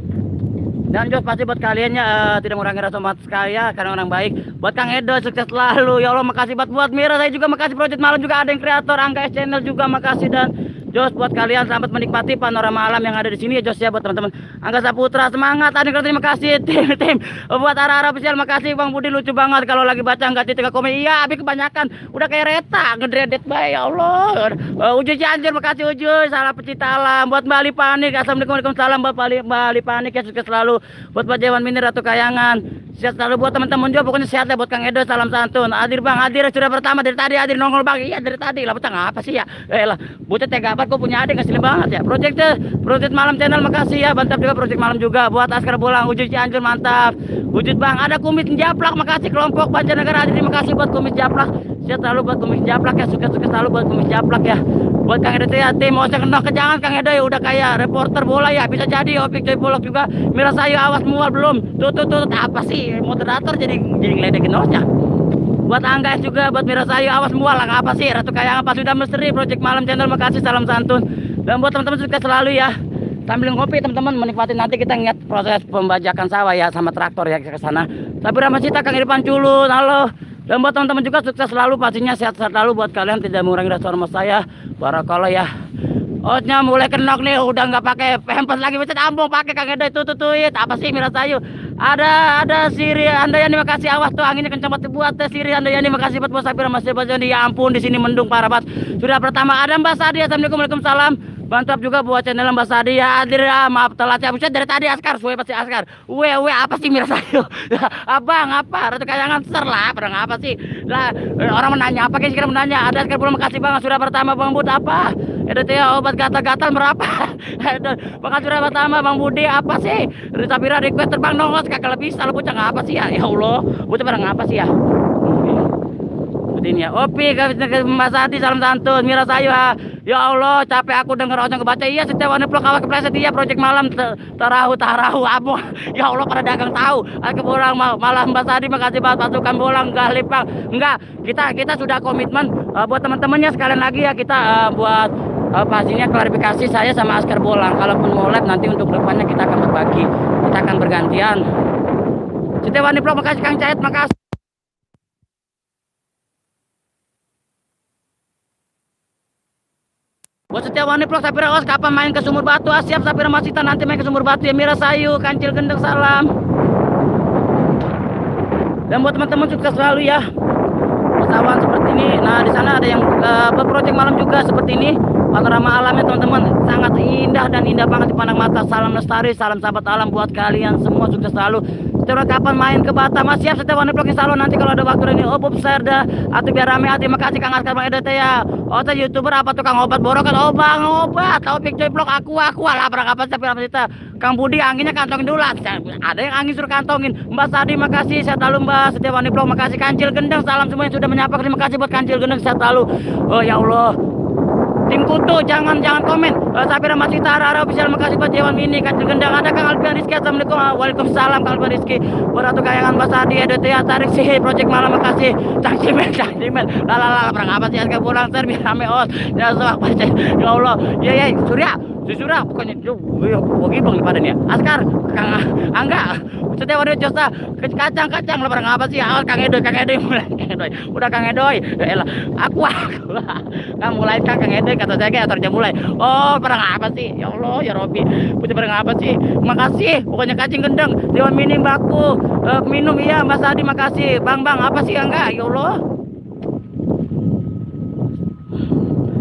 Dan Jos pasti buat kaliannya tidak mengurangi rasa hormat sekaya karena orang baik. Buat Kang Edo sukses selalu. Ya Allah makasih buat Mira, saya juga makasih, project malam juga ada yang kreator, Angga S Channel juga makasih. Dan Jos buat kalian selamat menikmati panorama alam yang ada di sini ya Jos ya. Buat teman-teman Angga Saputra semangat, Adi terima kasih. Tim buat Ara official makasih. Bang Budi lucu banget kalau lagi baca nggak titik komen. Iya abi kebanyakan udah kayak Reta ngedredet bay ya Allah. Ujuy Cianjur makasih Ujuy, salam pecinta alam. Buat Mbak Ali Panik, assalamualaikum, waalaikumsalam Mbak Ali Panik ya, sukses selalu. Buat Pak Jewan Minir Ratu Kayangan, sehat selalu. Buat teman-teman juga pokoknya sehat ya. Buat Kang Edo salam santun. Hadir Bang, hadir sudah pertama dari tadi, hadir nongol Bang. Iya dari tadi lah, betang apa sih ya? Lah bocah tega banget, kok punya adik ngeselin banget ya. Project malam channel makasih ya, mantap juga project malam juga. Buat Askar Bolang, Ujuy Cianjur mantap. Wujud Bang, ada kumis japlak makasih. Kelompok Banjarnegara hadir, terima kasih buat kumis japlak. Sehat selalu buat kumis japlak ya, sukses selalu buat kumis japlak ya. Buat Kang Edo ya, tim mau kena kejangan Kang Edo ya, udah kayak reporter bola ya, bisa jadi Opik Joy Polok juga. Mira Sayu awas mual belum, tuh apa sih moderator jadi ngeledekin osnya. Buat Angga juga, buat Mira Sayu awas mual lah, apa sih Ratu Kayangan, Pak Sudah Misteri, project malam channel makasih, salam santun. Dan buat teman-teman sukses selalu ya, sambil ngopi teman-teman menikmati, nanti kita ingat proses pembajakan sawah ya sama traktor ya ke sana. Tapi Ramasita Kang Irfan Culun, halo. Dan buat teman-teman juga sukses selalu, pastinya sehat-sehat selalu. Buat kalian tidak mengurangi rasa hormat saya, barakallah ya. Otnya mulai kenok nih, udah nggak pakai pampers lagi, bisa ambung pakai Kang Edo itu tuit apa sih Mira Sayu. Ada Siri Andayani makasih, awas tuh anginnya kencang banget. Buat Siri Andayani makasih buat Bos Sapira Mas Joni, ya ampun di sini mendung parah banget. Sudah pertama ada Mbak Sadi, assalamualaikum, waalaikumsalam. Mantap juga buat channel Mbak Sadi ya, hadir ya, maaf telat ya. Buset dari tadi Askar, suwe pasti Askar. Uwe apa sih Mira Sayu? Abang apa? Ratu Kayangan ser lah, pernah apa sih? Lah orang menanya apa, kira menanya. Ada Askar belum, makasih banget. Sudah pertama Bang Bud apa? Ada ya obat gatal-gatal berapa? Makasih sudah pertama Bang Budi apa sih? Rita Pira request terbang nongos kagak lebih bisa, bocah ngapa sih ya? Ya Allah, bocah pada ngapa sih ya? Seperti ini ya. Opi Mbak Sadi salam santun. Mira Sayu ya Allah capek aku denger orang kebaca. Iya setiap warna plok awak kepleset. Iya project malam tarahu abu. Ya Allah pada dagang tahu. Ke bolang malah Mbak Sadi makasih banget, pasukan bolang galipang. Enggak, kita sudah komitmen buat teman-temannya sekalian lagi ya, kita buat pastinya klarifikasi saya sama Askar Bolang. Kalaupun mau live nanti untuk depannya kita akan berbagi, kita akan bergantian. Setiap warna plok makasih Kang Cahit, makasih. Buat setiap wanita vlog Sapira Os, kapan main ke Sumur Batu? Siap Sapira Masita, nanti main ke Sumur Batu ya. Mira Sayu, Kancil Gendeng salam. Dan buat teman-teman sukses selalu ya. Pesawat seperti ini. Nah di sana ada yang berproject malam juga seperti ini. Panorama alamnya teman-teman sangat indah dan indah banget dipandang mata. Salam lestari, salam sahabat alam buat kalian semua, sukses selalu. Setiap kapan main ke Batam, siap setiap warna vlog insya Allah nanti kalau ada waktu ini. Bob Serda atau biar rame hati, makasih Kang Askar Bang Edo ya. Oh teh YouTuber apa tukang obat borokan, obat tahu Big Joy Vlog aku lah berang apa tapi kita Kang Budi anginnya kantongin dulu lah. Ada yang angin suruh kantongin. Mbak Sadi makasih, sehat selalu Mbak. Setiap warna vlog makasih. Kancil Gendeng salam semua yang sudah menyapa, terima kasih buat Kancil Gendeng, sehat selalu. Oh ya Allah, tim Kutu jangan komen. Sapira masih Tara official makasih buat Jewan Mini, Kancil Gendang. Ada Kang Alfian Rizky, assalamualaikum, waalaikumsalam Kang Alfian Rizky. Buat Ratu Kayangan Mbak Sadi, ada Tia Tarik sih project malam makasih. Cang Cimen lah perang apa sih Askar Bolang ser biar rame os. Ya Allah ya Surya bukannya bagi bang pada nih Askar Kang Angga setiap hari Josta kacang lah barang apa sih awal Kang Edoy mulai udah Kang Edoy elah aku kamu mulai Kang Edoy kata saya kayak aturnya mulai. Oh barang apa sih ya Allah ya Robi punya barang apa sih, makasih pokoknya Kacing Gendeng Dewan Mini baku minum iya Mas Adi makasih bang apa sih enggak ya Allah.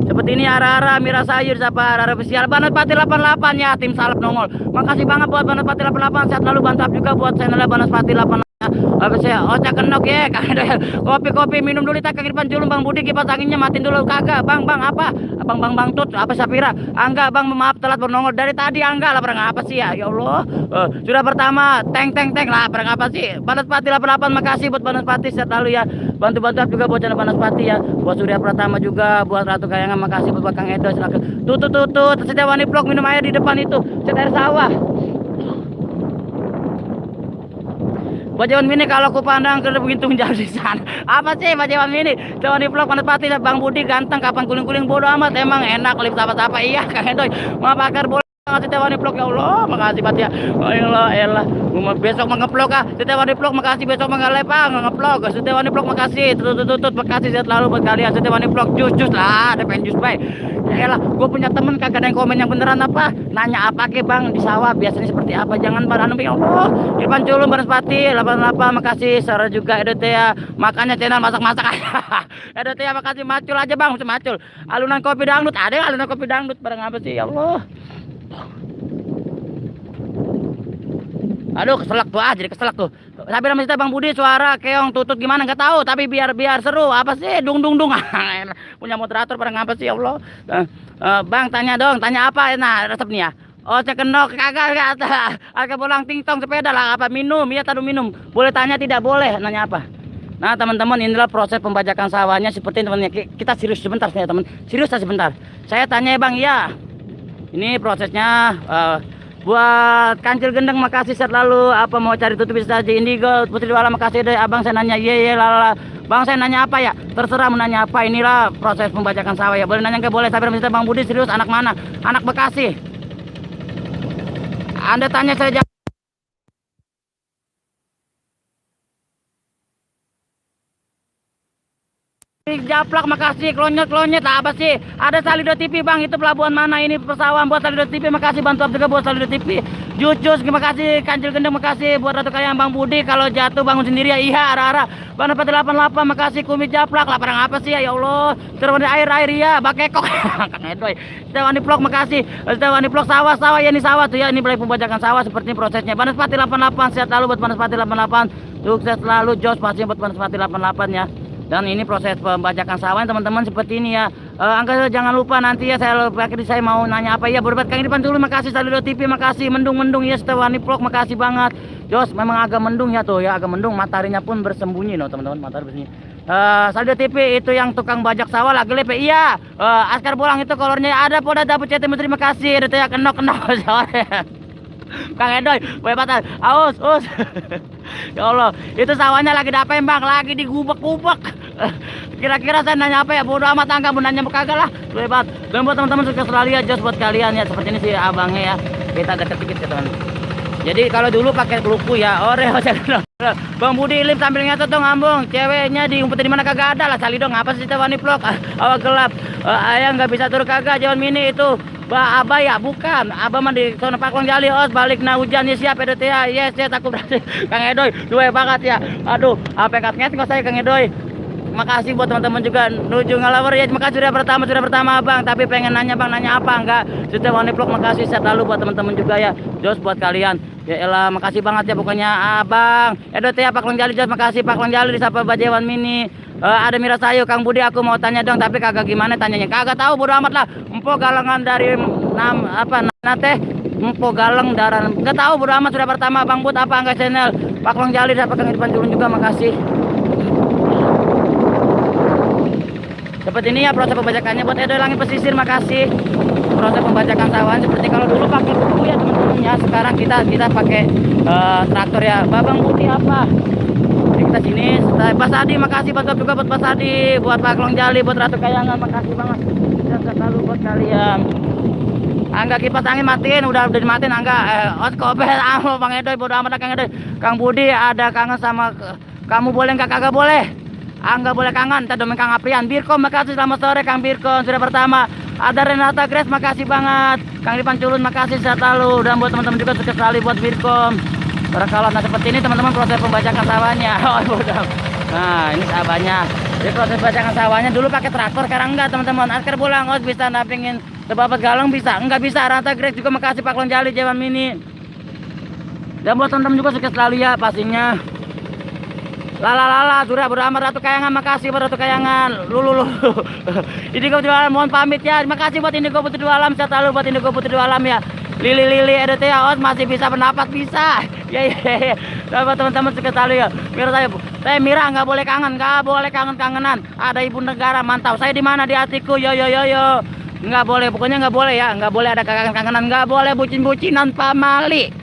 Seperti ini Ara Mira Sayur siapa Ara official Banat Pati 88 ya, tim salep nongol. Makasih banget buat Banat Pati 88, sehat lalu, mantap juga buat channel Banat Pati 88. Apa sih? Ocak kenok ya, kopi minum dulu tak Kang Irfan Julung Bang Budi kipas anginnya matiin dulu kagak Bang apa? Bang Tut apa Sapira? Angga Bang maaf telat bernongol dari tadi Angga lah perang apa sih ya Allah. Sudah pertama teng lah perang apa sih? Banaspati 88 makasih buat Banaspati selalu ya. Bantu juga buat channel Banaspati ya. Buat Surya Pratama juga, buat Ratu Kayangan makasih buat Kang Edo silakan. Tutut Setiawani Vlog minum air di depan itu. Cet air sawah. Bajawan Mini kalau ku pandang ke begitu menjadi di sana. Apa sih Bajawan Mini? Jawan di vlog Banaspati Bang Budi ganteng kapan kuling-kuling bodo amat emang enak lip apa-apa iya Kang Endoy. Maaf akar boleh ngasih Jawan di vlog ya Allah makasih banget ya. Elah besok mengeplok ah. Jawan di vlog makasih besok mengalepang ngeplok. Jawan di vlog makasih tutut makasih sehat lalu buat kalian. Jawan di vlog jus lah ada pengen jus baik. Ya elah, gue punya temen kagak ada yang komen yang beneran apa. Nanya apa ke Bang di sawah biasanya seperti apa. Jangan pada anu ya Allah. Irfan Julung Banaspati 88 makasih. Sarah juga Edo Tia. Makanya channel masak-masak. Edo Tia makasih macul aja Bang, macul. Alunan kopi dangdut, ada yang alunan kopi dangdut bareng apa sih ya Allah. Aduh keselak tuh jadi keselak tuh. Tapi nama kita Bang Budi suara keong tutut gimana nggak tahu tapi biar seru apa sih dung punya moderator pada ngapa sih ya Allah. Bang tanya apa nah resepnya. Oh cekenok kagak agak bolang tingtong sepeda lah apa minum ya tadu minum boleh tanya tidak boleh nanya apa. Nah teman-teman inilah proses pembajakan sawahnya seperti teman-teman kita serius sebentar saya teman serius sebentar saya tanya ya Bang ya ini prosesnya buat Kancil Gendeng makasih sehat lalu apa mau cari tutup bisa aja Indigo Putri Wala makasih deh abang saya nanya ye lala Bang saya nanya apa ya terserah menanya apa inilah proses pembajakan sawah ya boleh nanya nggak boleh tapi misalnya Bang Budi serius anak mana anak Bekasi Anda tanya saya jawab. Japlak makasih klonyet apa sih ada Salido TV Bang itu pelabuhan mana ini pesawat buat Salido TV makasih bantu juga buat Salido TV Jujus terima kasih Kancil Gendeng makasih buat Ratu Kayang Bang Budi kalau jatuh bangun sendiri ya iya arah Banaspati 88 makasih Kumit Japlak laparan apa sih ya Allah terus air ya bakekok Kang Edoy Setiawani Vlog makasih Setiawani Vlog sawah ya ini sawah tuh ya ini mulai pembajakan sawah seperti prosesnya Banaspati 88 sehat lalu buat Banaspati 88 sukses selalu Jos pasti buat Banaspati 88 ya. Dan ini proses pembajakan sawah teman-teman seperti ini ya. Angga jangan lupa nanti ya saya mau nanya apa ya berbuat Kang Irfan dulu makasih Salido TV makasih mendung ya Setiawani Vlog makasih banget. Jos memang agak mendung ya tuh ya agak mendung mataharinya pun bersembunyi loh teman-teman matahari bersembunyi. Salido TV itu yang tukang bajak sawah lagi lepe iya. Askar Bolang itu kolornya ada poda dapet CT terima kasih ada ya kenok Kang Edoy, webatan, aus. Ya Allah, itu sawahnya lagi diapain Bang? Lagi digubek-gubek. Kira-kira saya nanya apa ya? Bodoh amat angga, mau nanya kagak lah. Hebat. Dan buat teman-teman sukses selalu ya, jos buat kalian ya. Seperti ini sih abangnya ya. Kita deket dikit ya teman. Jadi kalau dulu pakai keluku ya, Bang Budi Ilim sambil nyatet dong ngambung. Ceweknya diumpetin di mana kagak ada lah. Salido ngapa sih Setiawani Vlog? Awal gelap. Ayah nggak bisa turun kagak. Jawan Mini itu. Abah ya bukan Abah mah di zona Paklong Jali os balik nah hujan ya siap Edo ya yes ya takut berarti Kang Edoy dua banget ya aduh apa nget nggak saya Kang Edoy makasih buat teman-teman juga nuju ngalawar ya makasih sudah pertama Bang tapi pengen nanya Bang nanya apa enggak Setiawani Vlog makasih sehat lalu buat teman-teman juga ya Jos buat kalian ya elah makasih banget ya pokoknya Abang Edo ya Paklong Jali Jos makasih Paklong Jali disapa Bajawan Mini ada Mira Sayu Kang Budi aku mau tanya dong tapi kagak gimana tanyanya kagak tahu bodo amat lah empo galengan dari nate empo galeng darah nggak tahu bodo amat sudah pertama Bang Bud apa enggak channel Paklong Jali dapat Kang Irfan Julung juga makasih seperti ini ya proses pembajakannya buat Edo Langit Pesisir makasih proses pembajakan sawan seperti kalau dulu pakai buku ya teman-teman ya sekarang kita pakai traktor ya Bang Budi apa kita sini Pak Sadi makasih bantu juga buat Pak Sadi buat Paklong Jali buat Ratu Kayangan makasih banget sehat selalu buat kalian Angga kipas angin matiin udah dimatiin Angga oskopel Bang Edoy bodo amat Kang Edoy Kang Budi ada kangen sama kamu boleh nggak kagak boleh Angga boleh kangen kita domen Kang Aprian Birkom makasih selamat sore Kang Birkom sudah pertama ada Renata Grace makasih banget Kang Irfan Julung makasih sehat selalu dan buat teman-teman juga sukses sekali buat Birkom Barangkali nah seperti ini teman-teman proses pembajakan sawahnya. Nah ini sawahnya. Jadi proses pembajakan sawahnya dulu pakai traktor, sekarang enggak teman-teman. Askar Bolang os bisa napingin sebabat galong bisa, enggak bisa. Rata Greg juga makasih Paklong Jali Jawan Mini. Dan buat teman-teman juga sukses selalu ya pastinya. Lala sudah beramat Ratu Kayangan, makasih buat Ratu Kayangan. Lu. Indigo Putri Dua Alam mohon pamit ya. Makasih buat Indigo Putri Dua Alam, sehat selalu buat Indigo Putri Dua Alam ya. Lili EDT ya, Os masih bisa bernapas bisa. Ya. Buat teman-teman sekitar selalu ya. Mira saya Mira nggak boleh kangenan. Ada ibu negara mantap. Saya di mana di hatiku? Yo. Nggak boleh, pokoknya nggak boleh ya. Nggak boleh ada kangenan, nggak boleh bucin-bucinan pamali.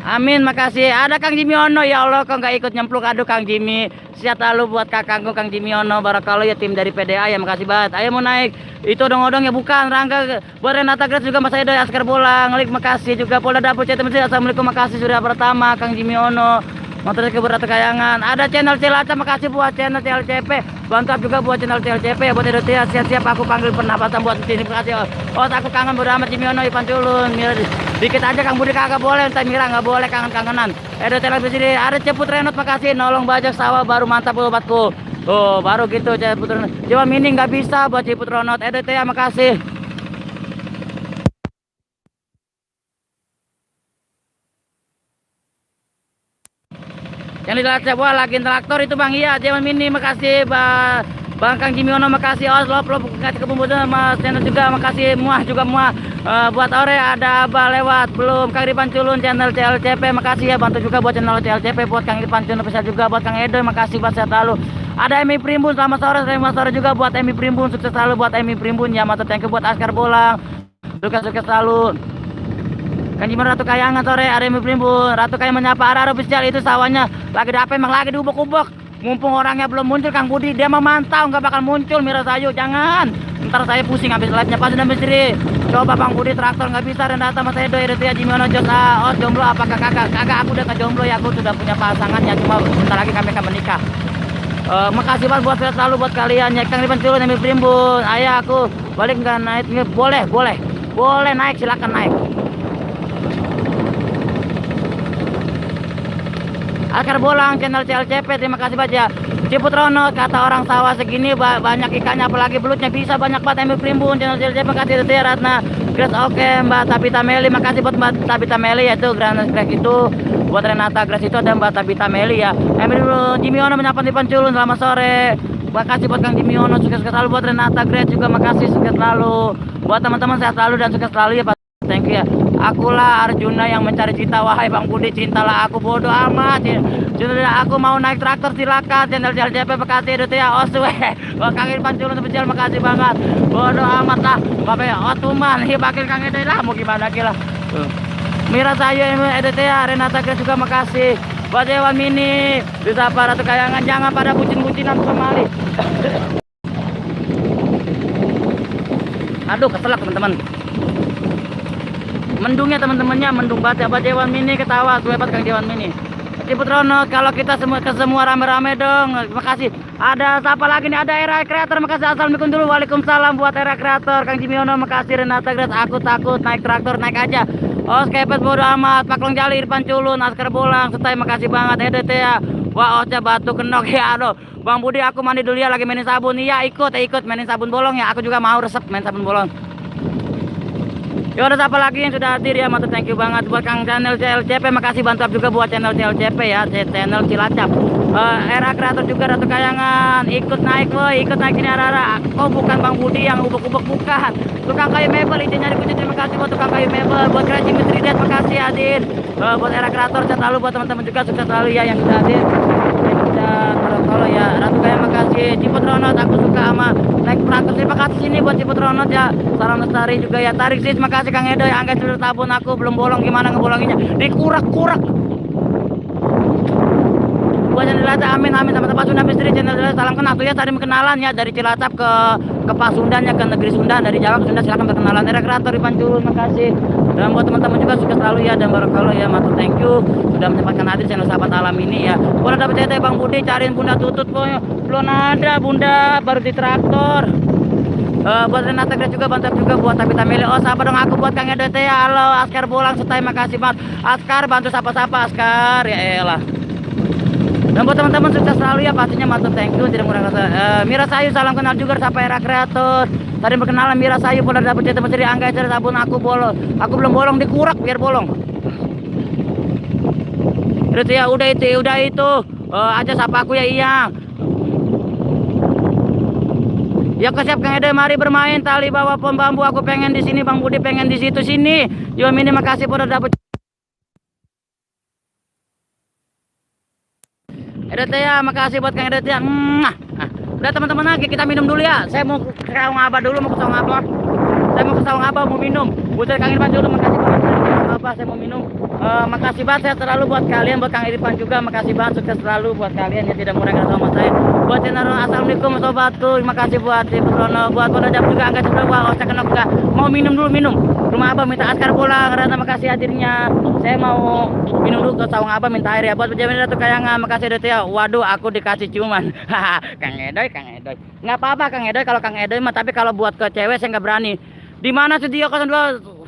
Amin, makasih. Ada Kang Jimmy Ono, ya Allah kok nggak ikut nyemplung. Aduh Kang Jimmy, sehat selalu buat kakangku Kang Jimmy Ono. Barakallah ya tim dari PDA ya, makasih banget. Ayo mau naik itu odong-odong ya, bukan Rangga. Buat Renata Grace juga Mas Edo Askar Bolang, Ngelik makasih juga. Polda Dapur CT Mesir, assalamualaikum, makasih sudah pertama Kang Jimmy Ono. Motor ke Ratu Kayangan. Ada channel Cilacap, makasih buat channel CLCP. Bantu juga buat channel CLCP ya, buat Edo Tia. Siap-siap aku panggil pernapasan buat sini, makasih. Oh aku kangen beramat Jimmy Ono, Ipan Culun. Mira dikit aja Kang Budi kagak boleh, entar Mira nggak boleh kangen-kangenan. Edo Tia di sini. Ada Ceput Renot, makasih. Nolong bajak sawah baru mantap obatku. Oh baru gitu Ceput Renot. Jawa Mini nggak bisa buat Ceput Renot. Edo Tia makasih. Yang di Cilacap, wah lagi traktor itu Bang. Iya Jawa Mini, makasih Bang Kang Jimmy Ono, makasih. Lop kasih kepemudaan Mas channel juga, makasih. Muah juga buat Ore ada Abah lewat belum. Kang Irfan Culun channel CLCP, makasih ya. Bantu juga buat channel CLCP buat Kang Irfan Culun, bisa juga buat Kang Edo, makasih buat sehat selalu. Ada Emi Primbun, selamat sore juga buat Emi Primbun, sukses selalu buat Emi Primbun ya. Matur thank you buat Askar Bolang, sukses selalu. Kang Jimmy Ratu Kayangan sore, ada Emi Primbun. Ratu Kayangan menyapa Araro official, itu sawahnya lagi apa emang lagi diubek-ubek. Mumpung orangnya belum muncul Kang Budi, dia memantau nggak bakal muncul. Mira Sayu jangan, ntar saya pusing habis live-nya. Pas udah misteri coba Bang Budi traktor nggak bisa. Renata Mas Edo Tia Jimmy Ono Jos jomblo apakah kagak aku udah ke jomblo ya, aku sudah punya pasangan ya, cuma bentar lagi kami akan menikah. Makasih banget buat sehat selalu buat kalian ya. Kang Irfan Culun, Emi Primbun. Ayah aku balik nggak naik? Boleh naik, silakan naik. Askar Bolang channel CLCP, terima kasih banyak. Ciput Rono, kata orang sawah segini banyak ikannya, apalagi belutnya bisa banyak banget. Emi Primbun channel CLCP, makasih. Tia Ratna Grace, oke Mbak Tabita Meli, makasih buat Mbak Tabita Meli ya. Itu Grand Grace itu buat Renata Grace itu ada Mbak Tabita Meli ya. Emi Jimmy Ono menyapa Ipan Culun, selamat sore. Makasih buat Kang Jimmy Ono, sukses selalu. Buat Renata Grace juga makasih, sukses selalu. Buat teman-teman sehat selalu dan sukses selalu ya Pak. Thank you ya. Akulah Arjuna yang mencari cinta, wahai Bang Budi, cintalah aku, bodoh amat. Aku mau naik traktor, silakan. Channel CLCP, makasih. Itu ya Oswe. Wah Kang Irfan Culun spesial, makasih banget. Bodoh amat lah. Bapak Otuman, bakil Kang Edo lah, mau gimana lagi lah. Mira Sayu, EDT ya, Renata Grace juga makasih. Buat Dewan Mini, bisa para Ratu Kayangan, jangan pada bucin-bucinan kembali. Aduh keselak teman-teman. Mendungnya teman-temannya, mendung banget ya. Buat Dewan Mini ketawa, gue hebat Kang Dewan Mini. Ciput Rono, kalau kita semua rame-rame dong. Makasih. Ada siapa lagi nih? Ada Era Kreator, makasih. Assalamualaikum dulu. Waalaikumsalam buat Era Kreator. Kang Jimmy Ono, makasih. Renata Grace, aku takut naik traktor, naik aja. Skepet bodo amat. Paklong Jali, Irfan Culun, Askar Bolang, Setai, makasih banget. EDT ya. Wah Ocha batu kenok ya. Aduh Bang Budi, aku mandi dulu ya, lagi mainin sabun. Iya ikut mainin sabun bolong ya. Aku juga mau resep main sabun bolong. Ya udah, siapa lagi yang sudah hadir ya, matur thank you banget buat Kang channel CLCP, makasih. Bantu juga buat channel CLCP ya, channel Cilacap. Era Kreator juga, Ratu Kayangan ikut naik sini Arara. Oh bukan Bang Budi yang ubek-ubek, bukan. Tukang kayu mebel, itu nyari kunci, terima kasih buat tukang kayu mebel. Buat Crazy Misteri Dead, makasih hadir. Buat Era Kreator, sehat selalu. Buat teman-teman juga sukses selalu ya yang sudah hadir. Kalau ya Ratu Kayangan, makasih. Ciput Ronot, aku suka sama naik traktor, terima kasih sini buat Ciput Ronot ya. Salam lestari juga ya. Tarik sih, makasih Kang Edo ya. Angkat dulu tabun aku belum bolong, gimana ngebolonginnya? Dikurak-kurak. Buat channel Cilacap, amin teman-teman. Pasundan Misteri channel Cilacap, salam kenal tuh ya. Tadi kenalan ya dari Cilacap ke Pasundan ya, ke negeri Sunda, dari Jawa ke Sunda, silakan berkenalan. Era Kreator, Ipan Culun, makasih. Dan buat teman-teman juga sukses selalu ya, dan barakallah ya, matur thank you sudah menyempatkan hadir channel Sahabat Alam ini ya. Boleh dapat tete Bang Budi, cariin Bunda Tutut pokoknya. Belum ada Bunda, baru di traktor. Buat Renata Grace juga, bantu juga buat Tabita Meli. Oh siapa dong aku buat Kang Edo ya. Halo Askar Bolang, Setai, makasih banget. Askar bantu sapa-sapa Askar ya elah. Dan buat teman-teman sukses selalu ya, pastinya matur thank you tidak murah kata. Mira Sayu, salam kenal juga, sapa Era Kreator. Tadi berkenalan Mira Sayu, boleh dapat cerita Misteri Angga cari sabun aku bolong. Aku belum bolong, dikurak biar bolong. Itu ya, udah itu. Aja sapa aku ya iya. Ya kesiap Kang Edoy, mari bermain tali bawa pohon bambu. Aku pengen di sini, Bang Budi pengen di situ sini. Yo Mini makasih udah dapet. Edoy teh ya, makasih buat Kang Edoy teh. Udah teman-teman lagi kita minum dulu ya. Saya mau ke Sawang Abah dulu, mau ke Sawang Abah. Saya mau ke Sawang Abah mau minum. Buat Kang Irfan dulu, makasih banget Sawang Abah, saya mau minum. Makasih banget saya selalu buat kalian, buat Kang Irfan juga makasih banget, sukses selalu buat kalian yang tidak murah sama saya. Buat channel assalamualaikum sobatku, terima kasih buat Ciputrono, buat pada jam juga angkat sebelah gua Osa Kenok juga mau minum dulu minum. Rumah Abah minta askar pulang, karena makasih hadirnya. Saya mau minum dulu ke Sawang Abah minta air ya. Buat penjamin Ratu Kayangan, makasih Edoy ya. Waduh, aku dikasih cuman. Kang Edoy. Nggak apa-apa Kang Edoy kalau Kang Edoy mah, tapi kalau buat ke cewek saya nggak berani. Di mana studio 02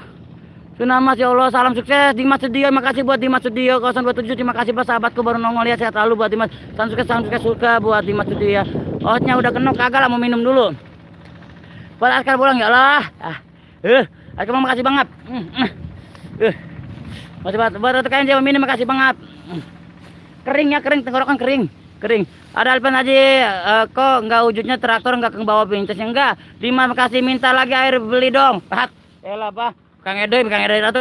Sunamas ya Allah, salam sukses Dimas Studio, makasih buat Dimas Studio 027, terima kasih buat sahabatku baru nongol ya, sehat selalu buat Dimas, salam sukses suka buat Dimas Studio ya. Otnya udah kenok kagak lah, mau minum dulu. Buat askar pulang ya Allah. Askar makasih banget. Masih buat kalian Jawa Mini makasih banget. Kering ya, tenggorokan kering. Ada Alpan Haji, kok nggak wujudnya traktor nggak ke bawah pintasnya enggak. Dimas makasih, minta lagi air beli dong. Elah Pak. Kang Edoy Ratu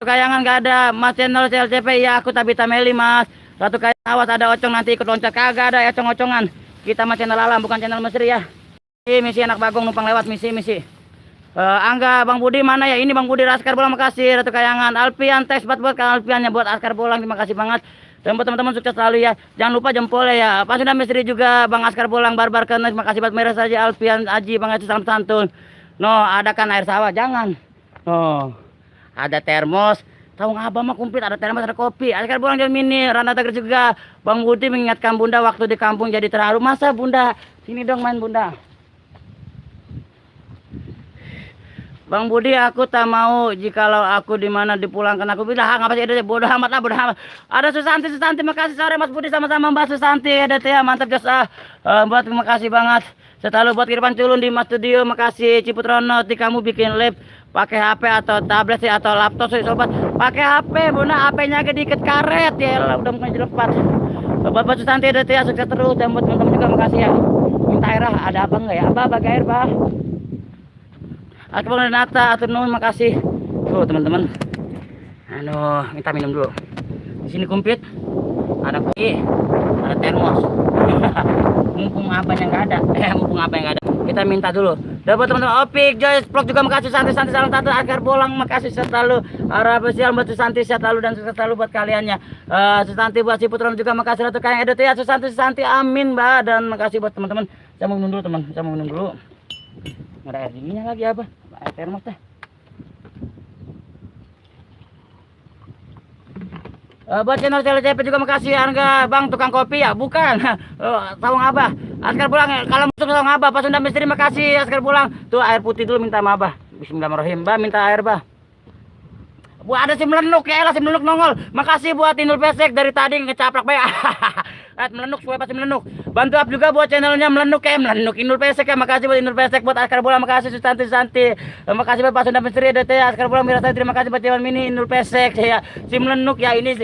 Kayangan nggak ada. Mas channel CLCP ya, aku Tabita Meli Mas. Ratu Kayangan awas ada ocong nanti ikut loncat, kagak ada ya ocong-ocongan. Kita mah channel alam bukan channel Mesri ya. Misi anak bagong numpang lewat misi. Angga Bang Budi mana ya? Ini Bang Budi Askar Bolang, makasih Ratu Kayangan. Alpian tes buat Kang Alpiannya buat Askar Bolang, terima kasih banget. Dan buat teman-teman sukses selalu ya. Jangan lupa jempolnya ya. Pas sudah Misteri juga Bang Askar Bolang, Barbar Kenes, makasih buat merah saja Alpian Aji, Bang Aji salam santun. No, ada kan air sawah, jangan. Oh, ada termos. Sawang Abah mah komplit, ada termos, ada kopi. Askar Bolang Jalan Mini, Rana Tager juga. Bang Budi mengingatkan Bunda waktu di kampung jadi terharu. Masa Bunda? Sini dong main Bunda. Bang Budi, aku tak mau jikalau aku di mana dipulangkan. Aku bilang ngapa sih, bodoh amat lah, bodoh amat. Ada Susanti, makasih sore Mas Budi sama-sama Mbak Susanti. Ada teh mantap Jos. Buat terima kasih banget. Selalu buat Irfan Culun di Mas Studio, makasih Ciputrono. Kamu bikin live pakai HP atau tablet sih atau laptop sih sobat. Pakai HP Bunda, HP-nya dikit karet ya lah, udah mukanya jelepat. Buat Susanti ada teh, sukses terus. Dan buat teman-teman juga makasih ya. Minta air ada apa enggak ya? Abah bagi air, Bah. Akbar Renata, atur nuhun, makasih. Tuh teman-teman. Minta minum dulu. Di sini komplit. Ada kopi, ada termos. Mumpung abang yang nggak ada. Mumpung abang yang nggak ada. Kita minta dulu. Dan buat teman-teman Opik, Joyce, Vlog juga makasih, Santi salam tante, Askar Bolang makasih selalu. Arah spesial buat Susanti, sehat selalu dan sukses selalu buat kaliannya. Susanti buat Ciputrono juga makasih Ratu Kayang Edo ya, Susanti, amin Mbak, dan makasih buat teman-teman. Saya mau minum dulu teman, saya mau minum dulu. Ada air dinginnya lagi apa? Air termos teh. Buat channel CLCP juga makasih Angga Bang, tukang kopi ya? Bukan. Sawang Abah. Askar Bolang kalau masuk Sawang Abah pas Sunda Misteri, makasih Askar Bolang. Tuh air putih dulu minta sama Abah. Bismillahirrahmanirrahim. Mbak minta air, Bah. Bu ada si melenuk ya, si melenuk nongol. Makasih buat Inul Pesek dari tadi ngecaplak bae. Melenuk supaya pasti melenuk. Bantu up juga buat channelnya melenuk Inul Pesek ya. Makasih buat Inul Pesek, buat Askar Bolang makasih Susanti. Makasih buat Pak Sunda Misteri DT Askar Bolang Mirasa, terima kasih buat Jawan Mini Inul Pesek ya. Si melenuk ya ini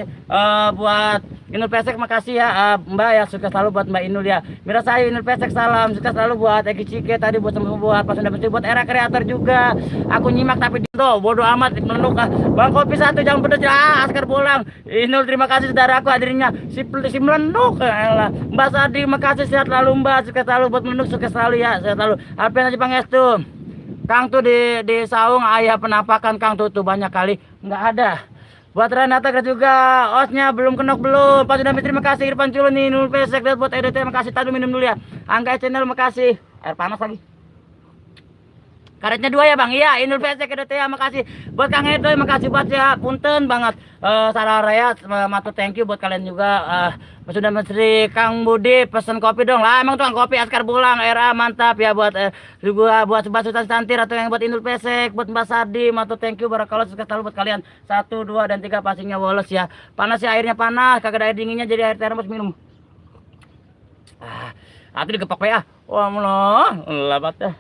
buat Inul Pesek makasih ya Mbak ya, sukses selalu buat Mbak Inul ya. Mirasa Inul Pesek salam, sukses selalu buat Eki Cike tadi buat buat Pak Sunda Misteri, buat era kreator juga. Aku nyimak tapi tuh bodoh amat melenuk. Bang kopi satu jangan pedas ya, Askar Bolang. Inul terima kasih saudaraku hadirnya. Si melenuk. Mbak Sadi makasih, sehat selalu Mbak, sukses selalu buat melenuk, sukses selalu ya, sehat selalu. Alpian aja Pangestu. Kang tuh di Saung ayah penampakan Kang tuh banyak kali nggak ada. Buat Renata juga, osnya belum kenok belum. Pas sudah terima kasih Irfan Culun nih, Inul Pesek, dan buat EDT makasih, tadi minum dulu ya. Angga channel makasih. Air panas lagi. Karetnya 2 ya Bang, iya Inul Pesek EDT ya, makasih. Buat Kang Edoy makasih buat ya, punten banget. Sarah Raya, matu thank you buat kalian juga. Sudah Menteri Kang Budi pesen kopi dong lah, emang tukang kopi Askar Bolang era mantap ya. Buat buat Susanti Ratu yang buat Inul Pesek, buat Mbak Sadi matu thank you, barakallah, sukses selalu buat kalian. 1, 2 dan 3 passingnya Wallace ya. Panas ya, airnya panas, kagak ada air dinginnya jadi air termos minum. Aku digepak ya. Wah, labat dah.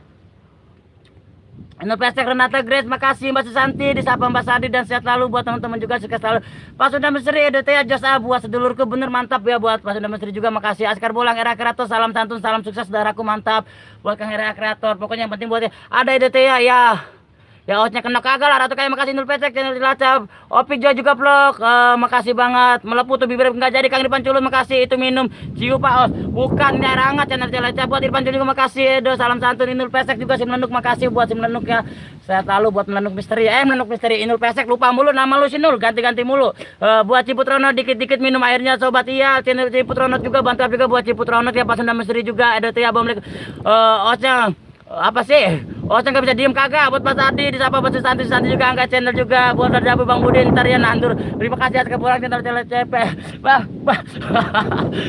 Inul Pesek, Renata Grace, makasih Mbak Susanti, disapa Mbak Sadi, dan sehat selalu buat teman-teman juga, sukses selalu. Pak Sunda Mesri, EDT Jos A, buat sedulurku bener mantap ya, buat Pak Sunda Mesri juga makasih. Askar Bolang, Era Kreator, salam santun, salam sukses saudaraku, mantap. Buat Kang Era Kreator, pokoknya yang penting buat ada EDT ya. Ya osnya kena kagak lah, Ratu kayak makasih Inul Pesek, channel Cilacap. Opi Jo juga vlog, makasih banget. Melepuh tuh bibir nggak jadi, Kang Irfan Culun makasih, itu minum ciu Pak Os. Bukan ini air hangat, channel Cilacap. Buat Irfan Culun juga makasih, Edo salam santun. Inul Pesek juga si Melenuk makasih buat si Melenuk ya. Saya lalu buat Melenuk Misteri, Melenuk Misteri. Inul Pesek lupa mulu nama lu si Nul, ganti-ganti mulu. Buat Ciputrono dikit-dikit minum airnya sobat, iya. Channel Ciputrono juga bantu juga buat Ciputrono ya, Pak Sunda Misteri juga, Edo ya bom Osnya apa sih? Oh, saya nggak bisa diem kagak. Buat Pak Sadi, disapa Pak Susanti juga angkat channel juga. Buat Rabu Bang Budin, ntar ya nandur. Terima kasih atas kepulangan channel CP. Bah.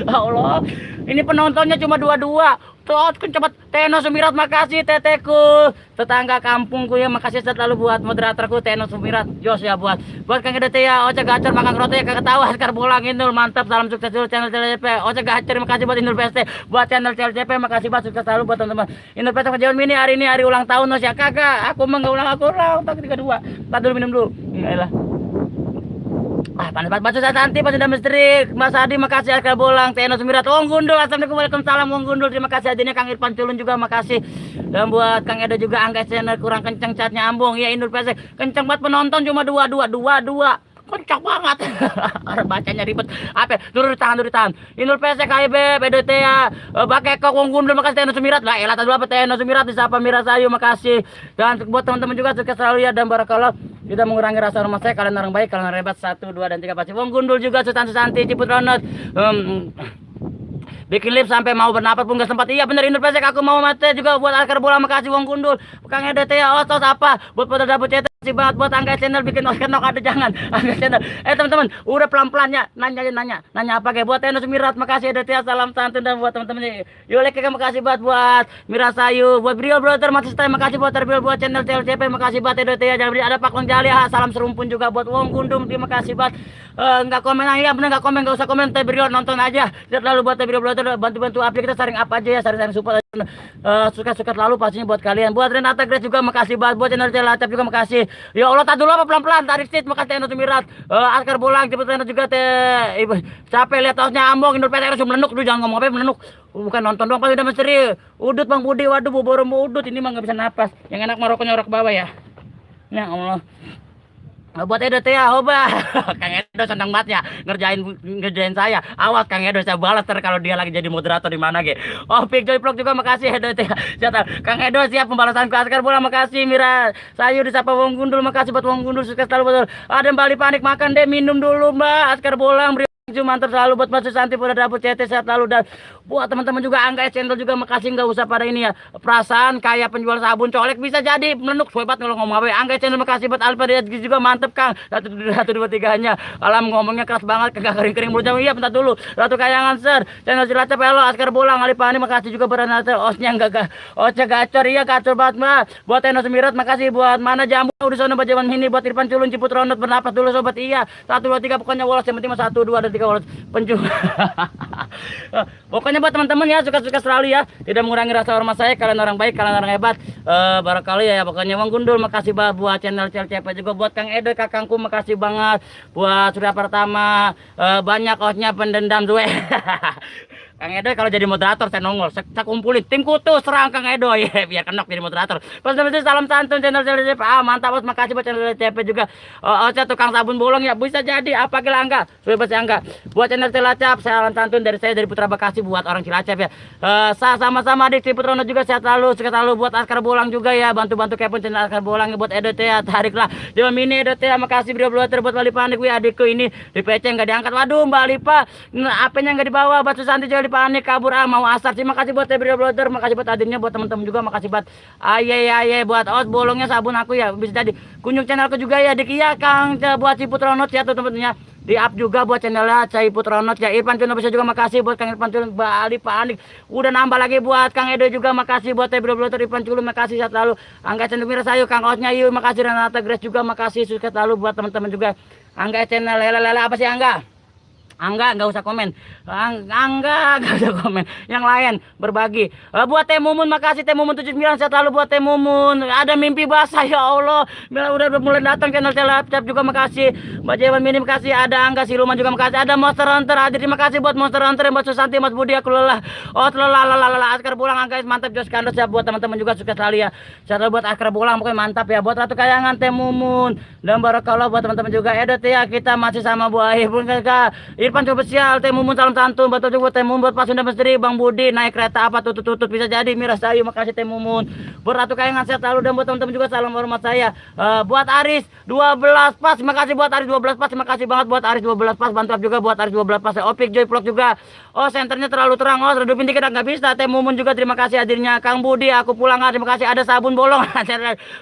Ya Allah, ini penontonnya cuma 22. Tuh, cepat Teno Sumirat, makasih teteku. Tetangga kampungku ya, makasih selalu buat moderatorku Teno Sumirat. Jos ya buat Kang Edete ya, Oce Gacor makan kroto ya kagak tahu. Askar Bolang Inul mantap, salam sukses dulu channel CLCP. Oce Gacor makasih buat Inul PST, buat channel CLCP makasih buat sukses selalu buat teman-teman. Inul PST kejauhan mini hari ini hari ulang tahun Nos ya kagak. Aku mah enggak ulang, aku ulang tahun 32. Tar dulu minum dulu. Iyalah. Panas banget Mbak Susanti, Pak Sunda Misteri, Mas Adi makasih, Askar Bolang, Teno Sumirat, Wong Gundul, assalamualaikum waalaikumsalam Wong Gundul, terima kasih adanya Kang Irfan Culun juga makasih. Dan buat Kang Edo juga angkat channel kurang kenceng catnya ambung ya. Inul Pesek kenceng banget, penonton cuma 22 kencang banget. Bacanya ribet. Apa? Dulu ditahan. Inul Pesek, KIB, PDT ya. Bakekok, Wong Gundul makasih, Teno Sumirat. Lah elah tadi apa Teno Sumirat, disapa Mirasayu makasih. Dan buat teman-teman juga sukses selalu ya, dan barakallah tidak mengurangi rasa hormat saya. Kalian orang baik, kalian orang hebat. 1, 2, dan 3 pasti. Wong Gundul juga, Susanti, Ciputrono. Bikin lip sampai mau bernapas pun gak sempat. Iya bener Inul Pesek, aku mau mati juga. Buat Askar Bolang makasih, Wong Gundul, Kang EDT ya, Otos apa. Buat pada dapet cetak kasih banget. Buat Angga channel bikin Oscar Nok, ada jangan Angga channel. Teman-teman udah pelan-pelan ya, nanya apa kayak. Buat Teno Sumirat makasih EDT ya, salam santun. Dan buat teman-teman Yolek makasih banget. Buat Mirasayu, buat Brio Brother masih stay makasih. Buat Terbil, buat channel CLCP makasih banget EDT ya. Jangan beri ada Pak Long Jali ya, salam serumpun juga. Buat Wong Gundul terima kasih banget. Nggak komen ya, bener nggak komen, nggak usah komen. Terbil nonton aja. Lihat lalu buat Terbil Brother, bantu-bantu update kita, saring apa aja ya, saring support. Suka-suka lalu pastinya buat kalian. Buat Renata Grace juga makasih banget. Buat channel Cilacap juga makasih. Ya Allah, tak dulu apa pelan-pelan tarik sit, makasih Teno Sumirat. Askar Bolang, Ciputrono juga capek lihat tausnya ambong. Inul Pesek harus melenuk, lu jangan ngomong apa melenuk. Bukan nonton doang, pasti udah misteri. Udut Bang Budi, waduh bobor udut ini mah nggak bisa napas. Yang enak marokoknya orang ke bawah ya. Ya Allah. Buat Edo ya, hoba. Kang Edo senang banget ya ngerjain saya. Awas Kang Edo, saya balas kalau dia lagi jadi moderator di mana ge. Oh, Big Joy Vlog juga makasih Edo ya. Siap, Kang Edo siap pembalasan ke Askar Bolang makasih. Mira Sayu disapa Wong Gundul makasih buat Wong Gundul, sukses selalu betul. Ada Bali Panik makan deh, minum dulu Mbak. Askar Bolang mantap selalu buat Mbak Susanti, pada dapur CT sehat selalu. Dan buat teman-teman juga Angga channel juga makasih, nggak usah pada ini ya. Perasaan kayak penjual sabun colek bisa jadi melenuk sobat kalau ngomong apa. Angga channel makasih buat Alfa juga mantep Kang. 1, 2, 3-nya. Alam ngomongnya keras banget, kagak kering-kering mulutnya. Iya bentar dulu. Ratu Kayangan Ser, channel Cilacap halo. Askar Bolang, Alipani makasih juga Beranata. Osnya enggak Oce Gacor, iya gacor banget Mbak. Buat Teno Sumirat makasih. Buat mana Jambu udah sono bajaman ini. Buat Irfan Culun, Ciputrono bernapas dulu sobat. Iya 1, 2, 3 pokoknya wolos, yang penting 1, 2, dan 3 wolos penjual. Pokoknya buat teman-teman ya, suka-suka selalu ya, tidak mengurangi rasa hormat saya. Kalian orang baik, kalian orang hebat. Barangkali ya pokoknya. Wong Gundul makasih banget. Buat channel CLCP juga. Buat Kang Edo kakangku makasih banget. Buat Surya Pertama, banyak osnya pendendam gue. Kang Edo kalau jadi moderator saya nongol, saya kumpulin tim kutu serang Kang Edo ya, biar kenok jadi moderator. Pas salam santun channel CLCP. Mantap bos, makasih buat channel CLCP juga. Saya tukang sabun bolong ya, bisa jadi apa gila Angga, bebas ya Angga. Buat channel Cilacap, salam santun dari saya, dari Putra Bekasi buat orang Cilacap ya. Sama-sama adik Ciputrono juga sehat selalu, sukses selalu. Buat Askar Bolang juga ya, bantu-bantu kepun channel Askar Bolang ya. Buat Edo ya, tariklah Dewa Mini Edo ya, makasih Brio Blotter. Buat Bali Panik, adikku ini di PC nggak diangkat, waduh Mbak Lipa apanya nggak dibawa. Buat Susanti juga Panik kabur mau asar. Terima kasih buat Brio Blotter, makasih buat adiknya, buat teman-teman juga makasih buat aye buat os bolongnya sabun aku ya, bisa jadi kunjung channelku juga ya dik ya Kang. Buat Ciputrono ya tuh teman-temannya di up juga buat channelnya Ciputrono ya. Irfan Culun bisa juga makasih buat Kang Irfan Culun. Bali Panik udah nambah lagi. Buat Kang Edo juga makasih. Buat Brio Blotter, Irfan Culun makasih sehat selalu. Angga channel Mirasayu, Kang Osnya yuk makasih. Renata Grace juga makasih, sukses selalu. Buat teman-teman juga Angga channel lele apa sih Angga? Angga nggak usah komen. Angga nggak usah komen. Yang lain berbagi. Buat Teh Mumun, makasih Teh Mumun 79, sehat selalu buat Teh Mumun. Ada mimpi basah, ya Allah. Bila udah mulai datang channel Celapcap juga makasih. Mbak Jewan Mini makasih. Ada Angga Siluman juga makasih. Ada Monster Hunter hadir, terima kasih buat Monster Hunter, Mbak Susanti, Mas Budi, aku lelah. Oh lelah. Askar Bolang, guys, mantap. Jos Kandos ya, buat teman-teman juga sukses sekali ya. Sehat selalu buat Askar Bolang, pokoknya mantap ya. Buat Ratu Kayangan, Teh Mumun, dan barakallah buat teman-teman juga. Edot ya, kita masih sama Bu Aih. Irfan spesial, Teh Mumun salam santun, betul juga Teh Mumun buat Pak Sunda Misteri, Bang Budi naik kereta apa tutut bisa jadi Miras Ayu, makasih Teh Mumun. Buat Ratu Kayangan sehat selalu, dan buat teman-teman juga salam hormat saya. Buat Aris 12 pas, makasih buat Aris 12 pas, makasih banget buat Aris 12 pas, bantu juga buat Aris 12 pas. Opik Joy Vlog juga. Oh senternya terlalu terang, oh redupin dikit nggak bisa. Teh Mumun juga terima kasih hadirnya. Kang Budi aku pulang, terima kasih. Ada sabun bolong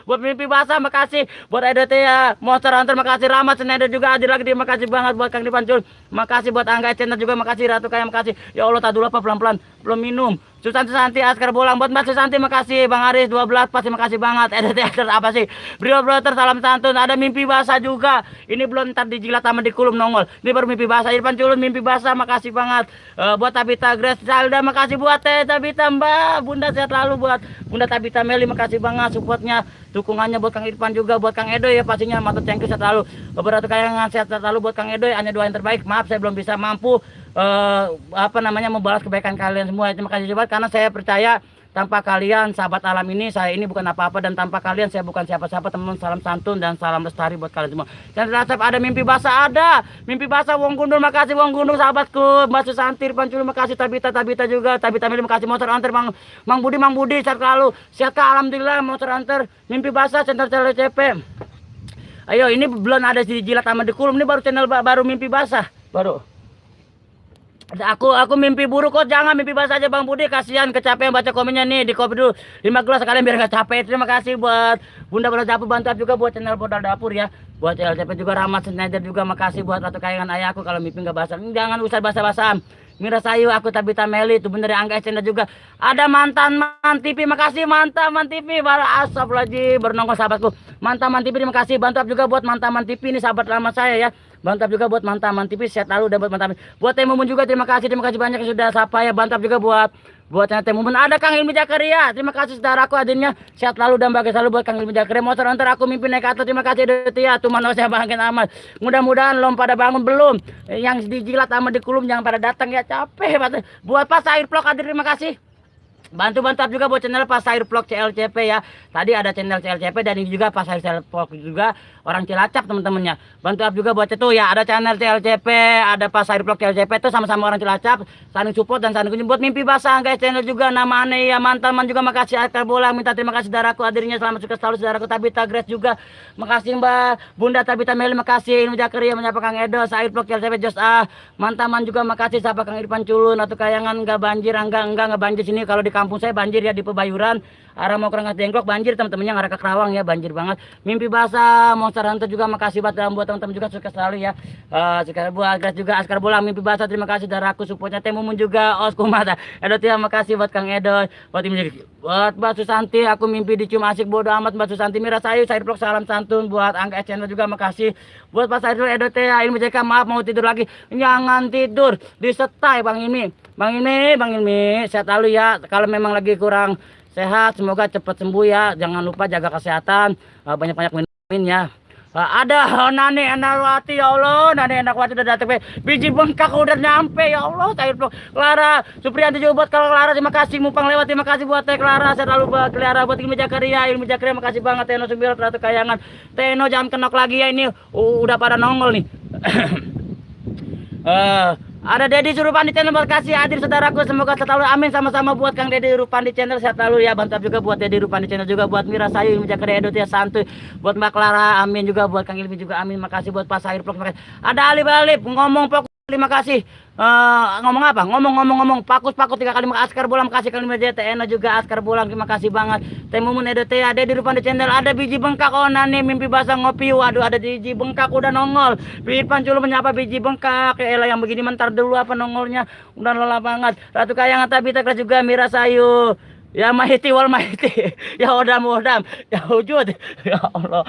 buat mimpi basah, makasih. Buat EDT ya, Monster Hunter makasih. Rahmat Seneda juga hadir lagi, terima kasih banget buat Kang Dipancul. Makasih buat Angga Channel juga, makasih. Ratu Kaya makasih. Ya Allah, tak dulu apa pelan-pelan, belum minum. Susanti Askar Bolang, buat Mbak Susanti makasih. Bang Aris 12 pasti makasih banget. Teater apa sih? Brio Brother salam santun. Ada mimpi basah juga. Ini belum ntar dijilat sama dikulum nongol. Ini baru mimpi basah. Irfan Culun mimpi basah, makasih banget. Buat Tabita Grace Salda makasih, buat Teh Tabita Mbak. Bunda sehat lalu, buat Bunda Tabita Meli makasih banget supportnya, dukungannya buat Kang Irfan juga, buat Kang Edo ya pastinya matut thank you sehat lalu. Beberapa Kayangan sehat lalu buat Kang Edo, hanya doa yang terbaik. Maaf saya belum bisa mampu membalas kebaikan kalian semua. Terima kasih banget karena saya percaya tanpa kalian sahabat alam ini, saya ini bukan apa-apa, dan tanpa kalian saya bukan siapa-siapa. Teman-teman salam santun dan salam lestari buat kalian semua. Dan ada mimpi basah, ada mimpi basah. Wong Gundul makasih, Wong Gundul sahabatku. Mbak Susanti, Irfan Culu makasih. Tabita juga, Tabita Mili makasih. Monster Hunter Mang Budi sehat selalu. Sehat alhamdulillah. Monster Hunter mimpi basah channel CP. Ayo, ini belum ada jilat sama dikulum, ini baru channel baru mimpi basah baru. Aku mimpi buruk kok, jangan mimpi basah aja Bang Budi, kasihan kecapean baca komennya nih. Di kopi dulu 5 gelas sekalian biar gak capek. Terima kasih buat Bunda Bodal Dapur, bantu juga buat channel Bodal Dapur ya. Buat LCP juga, Rahmat Schneider juga makasih. Buat Ratu Kayangan ayahku, kalau mimpi gak basah jangan usah basah-basahan. Miras Ayu, aku Tabita Meli, itu bener ya. Angga Channel juga. Ada mantan TV, makasih mantan TV. Baru asap lagi bernongol sahabatku. Mantan TV terima kasih. Bantu juga buat mantan TV ini sahabat lama saya ya. Bantu juga buat mantan TV sehat lalu, dan buat mantan. Buat Teh Mumun juga terima kasih banyak yang sudah sapa ya. Bantu juga buat Teh Mumun. Ada Kang Ilmi Jakaria, terima kasih saudaraku hadirnya. Sehat lalu dan bahagia selalu buat Kang Ilmi Jakaria. Monster Hunter aku mimpi naik atas, terima kasih Detia. Tuh saya bangkit amat. Mudah-mudahan lo pada bangun belum. Yang dijilat sama dikulum jangan pada datang ya, capek. Buat Pas Air Vlog hadir, terima kasih. Bantu juga buat channel Pas Air Vlog CLCP ya. Tadi ada channel CLCP dan ini juga Pas Air Vlog juga orang Cilacap teman-temannya. Bantu juga buat itu ya, ada channel CLCP, ada Pas Air Vlog CLCP itu sama-sama orang Cilacap, saling support dan saling kunjung. Buat mimpi basah guys, channel juga nama aneh ya, mantan juga makasih. Askar Bolang minta terima kasih saudaraku hadirnya, selamat sukses selalu saudaraku. Tabita Grace juga makasih, Mbak Bunda Tabita Meli makasih. Ilmu Jakaria menyapa Kang Edo, Air Vlog CLCP Jos mantan juga makasih. Sapa Kang Irfan Culun. Ratu Kayangan enggak banjir, enggak banjir sini. Kalau di kampung saya banjir ya, di Pebayuran arah mau ke Rengas Dengklok banjir teman-temannya, ngarah ke Kerawang ya, banjir banget. Mimpi basah Monster Hunter juga makasih buat teman-teman juga sukses selalu ya. Sekarang buat Grace juga, Askar Bolang mimpi basah terima kasih daraku, supportnya Teh Mumun juga, Os Kumata Edo terima kasih buat Kang Edo, buat Mbak Susanti aku mimpi dicium asik bodo amat. Mbak Susanti Miras Ayu Air Vlog salam santun. Buat Angga Channel juga makasih. Buat Pas Air Edo Teh Ilmu JK maaf mau tidur lagi, jangan tidur disetai Bang Ilmi sehat lalu ya. Kalau memang lagi kurang sehat semoga cepat sembuh ya. Jangan lupa jaga kesehatan, banyak-banyak minum ya. Ada Nani Enarwati ya Allah, Nani Enarwati udah datang, biji bengkak udah nyampe ya Allah. Air Vlog Clara Supriyanti juga buat Clara terima kasih. Mupang lewat terima kasih buat Teh Clara, saya lalu buat Clara. Buat Ilmu Jakaria makasih banget. Teno 9 Ratu Kayangan, Teno jangan kenok lagi ya, ini udah pada nongol nih. Ada Dedi Surupandi Channel makasih hadir saudaraku, semoga selalu amin sama-sama. Buat Kang Dedi Surupandi Channel sehat selalu ya. Bantu juga buat Dedi Surupandi Channel juga, buat Miras Ayu Jakaria Edo ya santuy. Buat Mbak Clara amin juga, buat Kang Ilmi juga amin makasih. Buat Pas Air Vlog makasih. Ada Ali Balip ngomong pokok terima kasih. Ngomong apa? Ngomong pakus 3 kali. Askar Bolang makasih. Kali TN juga Askar Bolang terima kasih banget. Teh Mumun Edo Teh ada di Rupandi Channel. Ada biji bengkak Nani mimpi basah ngopi. Waduh ada biji bengkak udah nongol. Irfan Culu menyapa biji bengkak. Elah yang begini mentar dulu apa nongolnya, udah lelah banget. Ratu Kayangan Tabita Grace juga Miras Ayu Ya mahiti wal mahiti. Ya odam odam. Ya wujud. Ya Allah.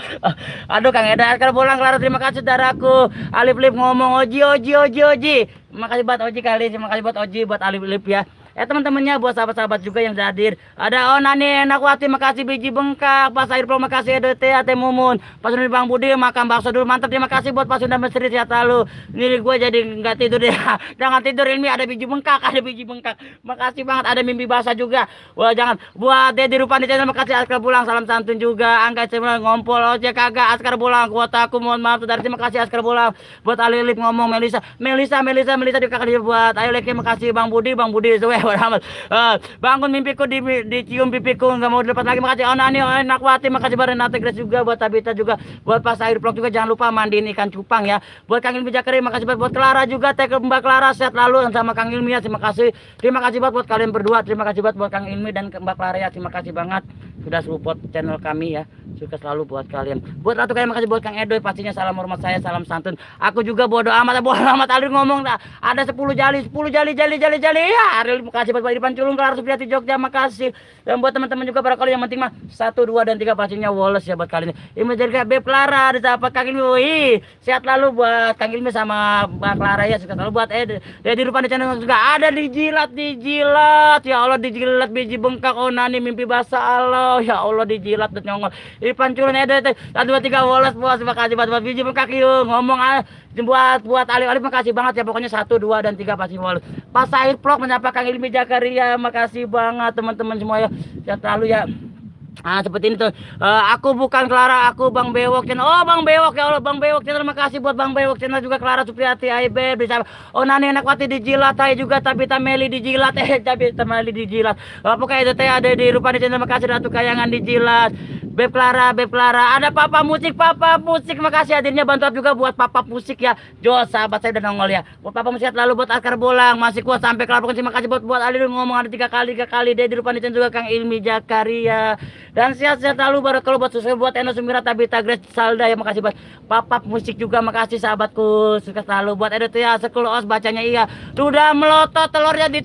Aduh Kang Eda kalau pulang Clara terima kasih saudaraku. Alif Lip ngomong Oji Oji Oji Oji. Makasih buat Oji kali. Terima kasih buat Oji buat Alif Lip ya. Teman-temannya buat sahabat-sahabat juga yang hadir. Ada Onani enak wati makasih biji bengkak. Pas air pro makasih EDT Ate Mumun. Pas Sunda Bang Budi makan bakso dulu mantap. Terima kasih buat Pas Sunda Mesri sehat lalu. Ini gue jadi nggak tidur deh. Jangan tidur ini ada biji bengkak, ada biji bengkak. Makasih banget ada mimpi basah juga. Wah jangan buat Dedi Rupani channel makasih Askar pulang salam santun juga. Angga Cemil ngompol ojek kagak Askar pulang kuota aku mohon maaf dari terima kasih Askar pulang. Buat Alilip ngomong Melisa di kakak dia buat ayo leki makasih Bang Budi amat. Bangun mimpiku dicium pipiku nggak mau dilepas lagi makasih Onani enak wati makasih Barenate Grace juga buat Tabita juga buat Pas Air Vlog juga jangan lupa mandiin ikan cupang ya buat Kang Ilmi Jakari makasih buat Clara juga teh Mbak Clara sehat lalu sama Kang Ilmi ya terima kasih buat kalian berdua terima kasih buat Kang Ilmi dan Mbak Clara ya terima kasih banget sudah support channel kami ya sukses selalu buat kalian buat Ratu kalian makasih buat Kang Edoy pastinya salam hormat saya salam santun aku juga bodo amat Alir ngomong ada 10 jali ya Ariel makasih buat Irfan Culung Clara Supriyati Jogja makasih dan buat teman-teman juga para kalian yang penting mah 1 2 dan 3 pastinya Wallace ya buat kalian ini jadi Beb Clara ada siapa Kang Ilmi wih sehat lalu buat Kang Ilmi sama Mbak Clara ya sukses selalu buat di depan channel juga ada dijilat ya Allah dijilat biji bengkak Onani mimpi basah Allah ya Allah dijilat dan nyongol Irfan Culun ada 1 2 3 Wallace bos makasih buat biji bengkak yuk ngomong buat Alif makasih banget ya pokoknya 1 2 dan 3 pasti Wallace Pas Air Vlog menyapa Kang Ilmi Jakaria makasih banget teman-teman semua ya sehat selalu ya seperti ini tuh aku bukan Clara aku Bang Bewok channel Bang Bewok ya Allah Bang Bewok channel terima kasih buat Bang Bewok channel juga Clara Supriyati Aibe bisa Nani enak wati dijilat saya juga tapi Tameli dijilat tapi Tameli dijilat pokoknya itu teh ada di Rupani channel makasih Ratu Kayangan dijilat Beb Clara ada Papa Musik makasih hadirnya bantuan juga buat Papa Musik ya Jos sahabat saya udah nongol ya buat Papa Musik lalu buat Askar Bolang masih kuat sampai Clara terima kasih buat Ali ngomong ada 3 kali Dedi Rupani channel juga Kang Ilmi Jakaria dan sehat-sehat lalu kalau buat sukses buat Eno Sumira Tabita Grace Salda ya makasih buat Papa Musik juga makasih sahabatku sukses selalu buat Edo ya Sekulos bacanya iya sudah melotot telurnya di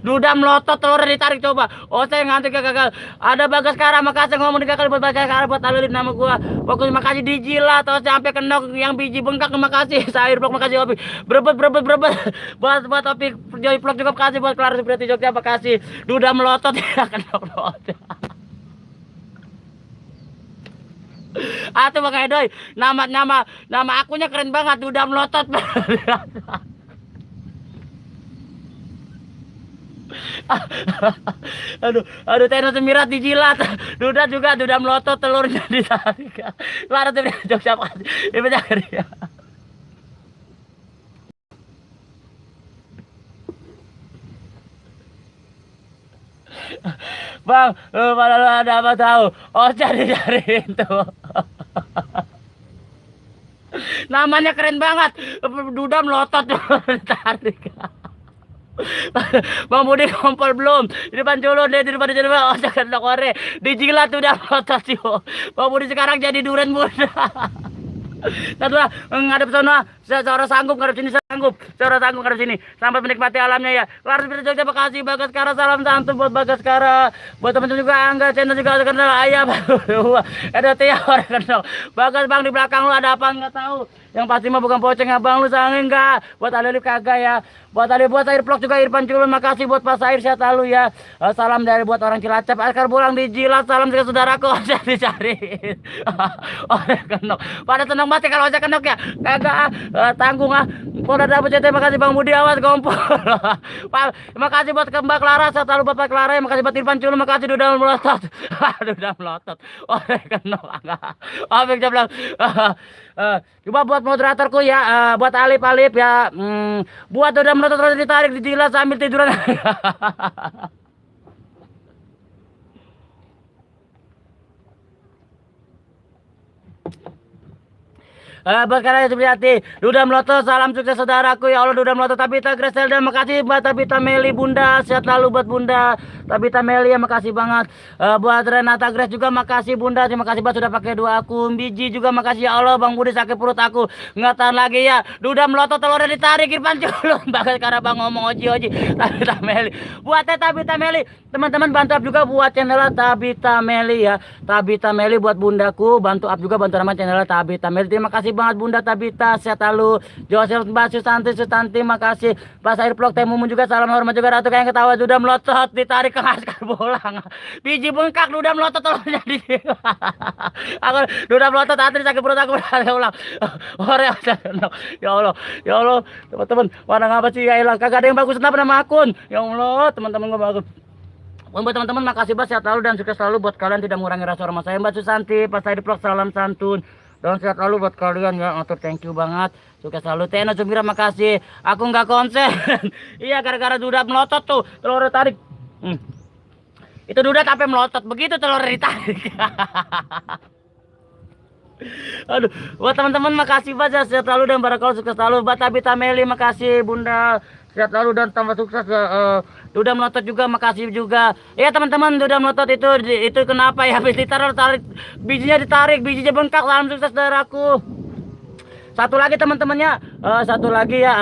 Duda melotot telurnya ditarik coba saya ngantuk gagal ada Bagas Kara makasih ngomong 3 kali buat Bagas Kara buat Alulip nama gua fokus makasih dijilat atau sampai kenok yang biji bengkak makasih Air Vlog makasih Opi berebet buat Opi Joy Vlog juga makasih buat Clara Supriyati Jogja makasih Duda melotot ya kenok tuh Bang Edoy nama akunya keren banget Duda melotot aduh Teno Semirat dijilat Duda melotot telurnya ditarik Clara Supriyati Jogja makasih ini ya Bang, lu ada apa tahu? Cari-cariin tuh. Namanya keren banget. Duda melotot tarik. Bang Budi kompol belum? Di depan Culun deh, di depan jangan kore. Dijilat udah melotot sih. Bang Budi sekarang jadi duren muda. Satu ngadep sana, seorang sanggup ngadep sini ngadep sini sampai menikmati alamnya ya. Clara Supriyati Jogja makasih Bagas Kara salam santun buat Bagas Kara buat teman-teman juga Angga channel juga ada kenal ayam ada Tia orang kenal Bagas Bang di belakang lu ada apa nggak tahu yang pasti mah bukan poceng abang lu sange enggak buat Alif kagak ya buat Air Vlog juga Irfan Culun makasih buat Pas Air sehat lalu ya salam dari buat orang Cilacap Askar Bolang dijilat salam ke saudaraku dicariin orang kenal pada tenang mati kalau aja kenok ya kagak tanggung Polda Dabu CT makasih Bang Budi awas gompol makasih buat Mbak Clara sehat lalu Bapak Clara makasih buat Irfan Culun makasih Duda melotot Duda melotot orang kenok Abang bilang coba buat moderatorku ya buat Alip ya buat Duda melotot terus ditarik dijilat sambil tiduran Buat kalian yang hati, Duda Meloto, salam sukses saudaraku ya Allah. Duda Meloto, Tabita Griselda, makasih buat Tabita Meli Bunda, sehat selalu buat Bunda Tabita Meli ya, makasih banget. Buat Renata Grace juga makasih Bunda, terima kasih buat sudah pakai 2 akun. Biji juga makasih ya Allah. Bang Budi sakit perut aku nggak tahan lagi ya. Duda Meloto, telurnya ditarik Irfan culun. Bahkan karena Bang ngomong oji Tabita Meli. Buat Tabita Meli, teman-teman bantu up juga buat channel Tabita Meli ya. Tabita Meli buat bundaku, bantu up juga, bantu nama channel Tabita Meli. Terima kasih banget Bunda Tabita, sehat selalu. Josel Mbak Susanti, makasih. Pas air vlog Temumu juga, salam hormat juga. Ratu kayak ketawa, Duda Melotot ditarik ke askar bolang. Biji bengkak, Duda Melotot telurnya di. Aku Duda Melotot antri sakit perut aku ulang. Ya Allah, ya Allah, teman-teman, warna ngapa sih ya elah, kagak ada yang bagus kenapa nama akun. Ya Allah, teman-teman gak bagus. Buat teman-teman makasih banget, sehat selalu dan sukses selalu buat kalian, tidak mengurangi rasa hormat saya. Mbak Susanti, pas air vlog salam santun. Dan sehat selalu buat kalian ya, atur thank you banget. Sukses selalu. Teno Sumira makasih. Aku nggak konsen. Iya gara-gara Duda Melotot tuh, telur tarik. Itu Duda sampai melotot begitu telur ditarik. Aduh, buat teman-teman makasih banget, sehat selalu dan barakallahu, sukses selalu. Buat Tabita Meli makasih Bunda, sehat selalu dan tambah sukses ya. Duda Melotot juga makasih juga. Ya teman-teman, Duda Melotot itu kenapa ya habis tarik bijinya bijinya bengkak. Salam sukses dari aku. Satu lagi teman-temannya, satu lagi ya,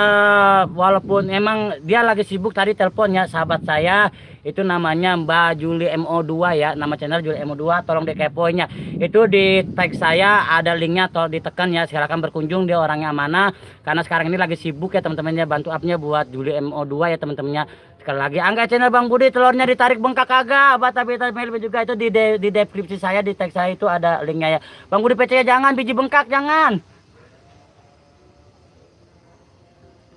walaupun emang dia lagi sibuk tadi teleponnya sahabat saya itu namanya Mbak Juli MO2 ya, nama channel Juli MO2, tolong dikepoinnya. Itu di tag saya ada linknya, tolong ditekan ya, silakan berkunjung, dia orangnya mana. Karena sekarang ini lagi sibuk ya teman-temannya, bantu upnya buat Juli MO2 ya teman-temannya. Sekali lagi angga channel Bang Budi, telurnya ditarik bengkak kagak. Tapi juga itu di deskripsi saya, di tag saya itu ada linknya ya. Bang Budi PC ya, jangan biji bengkak, jangan.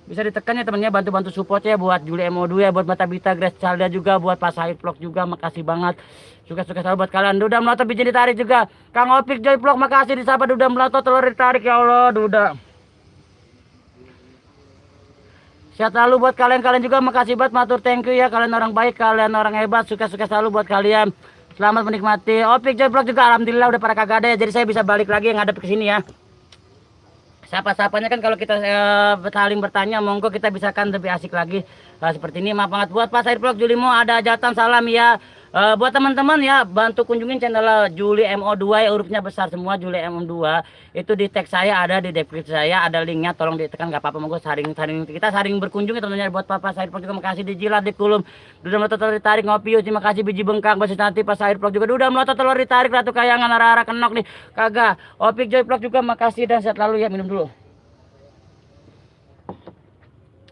Bisa ditekan ya temennya, bantu support ya buat Juli MO2 ya, buat Tabita Griselda juga, buat Pas Sahid Vlog juga, makasih banget. Sukses selalu buat kalian. Duda Melotot biji ditarik juga. Kang Opik Joy Vlog makasih, disapa Duda Melotot telur ditarik ya Allah Duda. Sehat selalu buat kalian juga, makasih banget, matur thank you ya, kalian orang baik, kalian orang hebat. Sukses selalu buat kalian. Selamat menikmati. Opik Joy Vlog juga alhamdulillah udah pada kagak ada ya, jadi saya bisa balik lagi ngadep ke sini ya. Siapa-siapanya kan kalau kita saling bertanya, monggo kita bisa kan lebih asik lagi seperti ini. Maaf banget buat Pas Air Vlog Julimo, ada hajatan salam ya. Buat teman-teman ya, bantu kunjungin channel Juli MO2 ya, hurufnya besar semua Juli MO2. Itu di tag saya ada, di deskripsi saya ada linknya, tolong ditekan, nggak apa-apa, monggo kita saling berkunjung ya teman-teman. Buat Pas Air Vlog juga makasih, dijilat, dikulum, Duda Melotot telur ditarik, ngopi terima kasih, biji bengkak, Mbak Susanti, Pas Air Vlog juga, Duda Melotot telur ditarik, Ratu Kayangan, arah-arah kenok nih kagak. Opik Joy Vlog juga makasih dan sehat lalu ya, minum dulu.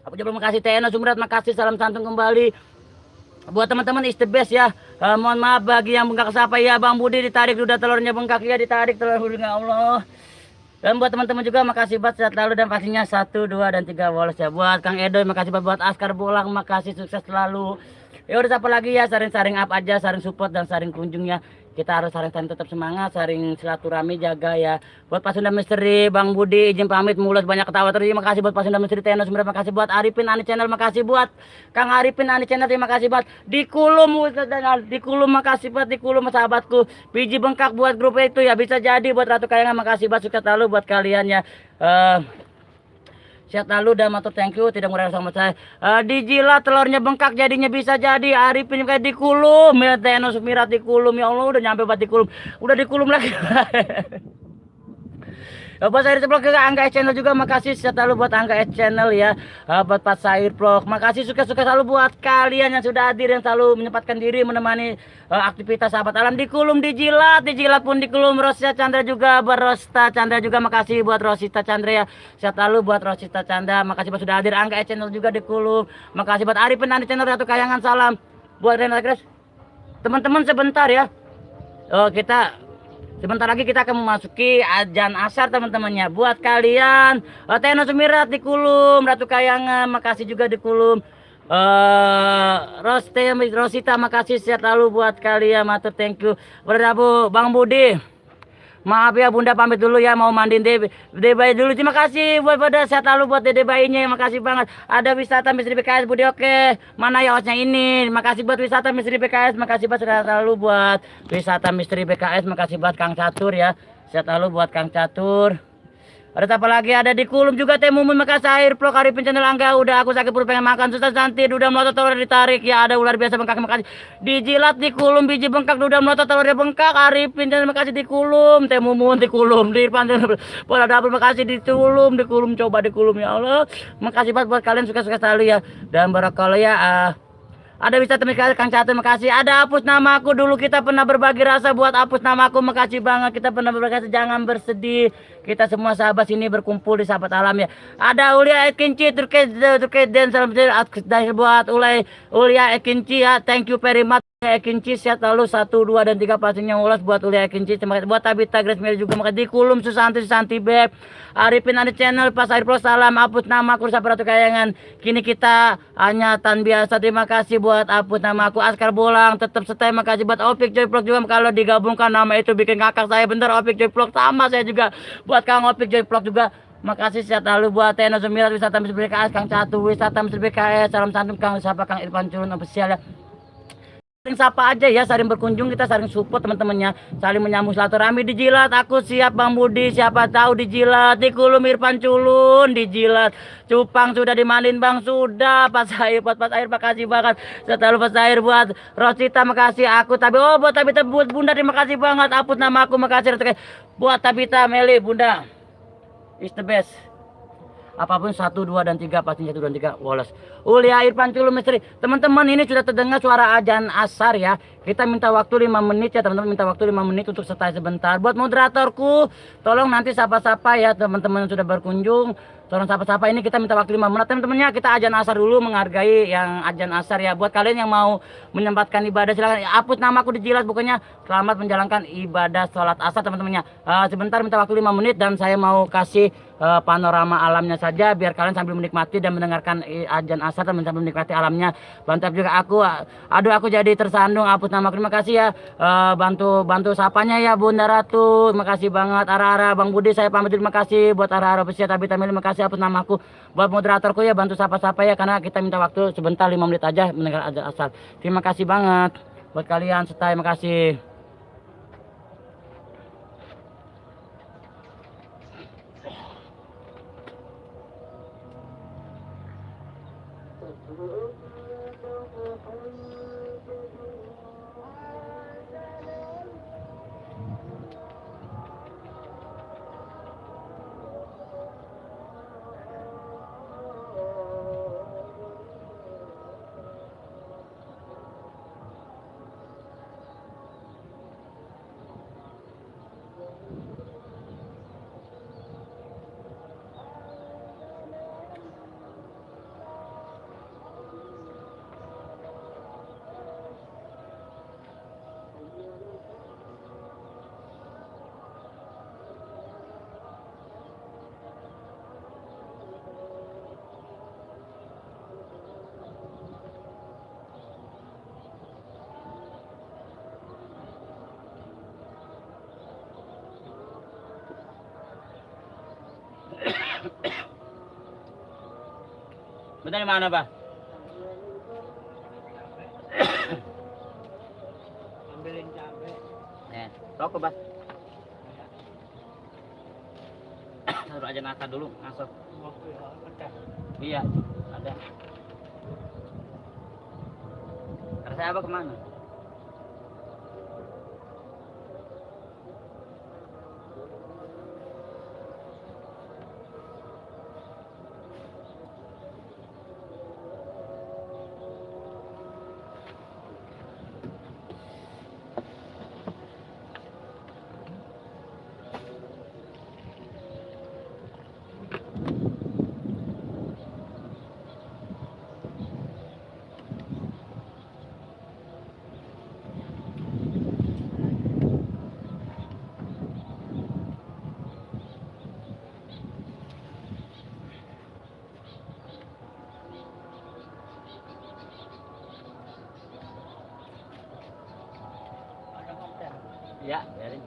Aku juga makasih Teno Sumrat, makasih, salam santun kembali. Buat teman-teman is the best ya. Mohon maaf bagi yang bengkak siapa ya, Bang Budi ditarik Duda telurnya bengkak ya, ditarik telur ya Allah. Dan buat teman-teman juga makasih banget, sehat selalu dan pastinya 1, 2 dan 3 woles ya. Buat Kang Edoy makasih banget, buat Askar Bolang makasih, sukses selalu. Ya udah siapa lagi ya, saring up aja, saring support dan saring kunjung ya. Kita harus saring tetap semangat, saring silaturahmi jaga ya. Buat Pasunda Misteri, Bang Budi izin pamit, mulut banyak ketawa terus. Terima kasih buat Pasunda Misteri, Teno Sumber, makasih buat Arifin Ani Channel, makasih buat Kang Arifin Ani Channel, terima kasih buat Dikulum, makasih buat Dikulum sahabatku. Biji bengkak buat grup itu ya, bisa jadi buat Ratu Kayangan, makasih buat sukses selalu buat kalian ya. Sehat lalu dan matur thank you, tidak murah sama saya. Dijilat telurnya bengkak jadinya, bisa jadi. Arifin kayak dikulum ya, Teno Sumirat dikulum ya Allah, udah nyampe buat dikulum, udah dikulum lagi. Buat Sair Vlog juga, Angga Channel juga makasih, sehat lalu buat Angga Channel ya. Buat Pas Sair Vlog makasih, sukses selalu buat kalian yang sudah hadir, yang selalu menyempatkan diri menemani aktivitas sahabat alam. Dikulum, dijilat pun dikulum. Rosita Chandra juga, Rosita Chandra juga makasih buat Rosita Chandra ya. Sehat lalu buat Rosita Chandra, makasih buat sudah hadir. Angga Channel juga dikulum, makasih buat Arifin Ani Channel, Ratu Kayangan, salam buat Renata Grace. Teman-teman sebentar ya, sebentar lagi kita akan memasuki azan asar teman-temannya. Buat kalian Teno Sumirat dikulum, Ratu Kayangan makasih juga dikulum. Rosita makasih, sehat lalu buat kalian, matur thank you. Berdabu Bang Budi, maaf ya Bunda pamit dulu ya, mau mandiin Dede bayi dulu. Terima kasih buat pada, sehat lalu buat Dede bayinya, makasih banget. Ada wisata Misteri BKS Budi, oke. Mana ya hostnya ini? Makasih buat wisata Misteri BKS, makasih buat, sehat lalu buat wisata Misteri BKS, makasih buat Kang Catur ya. Sehat lalu buat Kang Catur. Ada apa lagi? Ada di Kulum juga Teh Mumun Makasih Air Vlog Arifin channel Angga. Udah aku sakit perut pengen makan susah santai. Udah melotot telur ditarik. Ya ada ular biasa bengkak makasih. Dijilat di Kulum biji bengkak. Udah melotot telur bengkak. Arifin channel makasih di Kulum. Teh Mumun di Kulum. Di Irfan Pola double makasih di Kulum. Di Kulum coba di Kulum ya Allah. Makasih banget buat kalian suka-suka selalu ya. Dan barakallah ya. Ada bisa teman sekali Kang Catur makasih. Ada hapus namaku dulu kita pernah berbagi rasa buat hapus namaku makasih banget kita pernah berbagi rasa jangan bersedih kita semua sahabat sini berkumpul di sahabat alam ya. Ada Ulia Ekinci Turkey dan salam buat Ulia Ekinci ya thank you very much Ekinci sehat lalu 1 2 dan 3 pastinya ulas buat Ulia Ekinci terima kasih buat Tabita Grace Mary juga makasih di Kulum Susanti Beb Arifin ada channel pas Air Pro salam hapus nama kursa peratu kayangan kini kita hanya tan biasa terima kasih buat hapus nama aku Askar Bolang tetap stay makasih buat Opik Joy Vlog juga kalau digabungkan nama itu bikin kakak saya bener Opik Joy Vlog sama saya juga buat Kang Opik Joy Vlog juga makasih sehat lalu buat Teno Sumirat wisata Misal BKS Kang Catu wisata Misal BKS salam santun Kang siapa Kang Irfan Culun official ya saling sapa aja ya, saling berkunjung kita saling support teman-temannya, saling menyambung silaturahmi dijilat. Aku siap Bang Budi, siapa tahu dijilat. Di Kulum Irfan Culun dijilat. Cupang sudah dimanin Bang sudah. Pas air buat pas air makasih banget. Setelah pas air buat Rosita makasih aku tapi buat Tabita buat Bunda terima kasih banget. Hapus nama aku makasih buat Tabita Meli Bunda. Is the best. Apapun 1 2 dan 3 pasti 1 dan 3 Wallace Ulia Irfan Culum Misteri teman-teman ini sudah terdengar suara azan asar ya kita minta waktu 5 menit ya teman-teman minta waktu 5 menit untuk stay sebentar buat moderatorku tolong nanti sapa-sapa ya teman-teman yang sudah berkunjung tolong sapa-sapa ini kita minta waktu 5 menit teman-temannya kita azan asar dulu menghargai yang azan asar ya buat kalian yang mau menyempatkan ibadah silakan hapus namaku dijilat bukannya selamat menjalankan ibadah sholat asar teman-temannya sebentar minta waktu 5 menit dan saya mau kasih panorama alamnya saja biar kalian sambil menikmati dan mendengarkan azan asar dan sambil menikmati alamnya bantu juga aku aduh aku jadi tersandung hapus nama terima kasih ya bantu sapanya ya Bunda Ratu terima kasih banget Ara-Ara Bang Budi saya pamit terima kasih buat Ara-Ara Besia Tabita Meli terima kasih hapus namaku buat moderatorku ya bantu sapa-sapa ya karena kita minta waktu sebentar 5 menit aja mendengar azan asar terima kasih banget buat kalian stay terima kasih. Bentar di mana, Pak? Ambilin cabe. Rokok, Pak. Taruh aja nata dulu, masuk. Iya, ada. Terus saya apa kemana? Ya, biarin.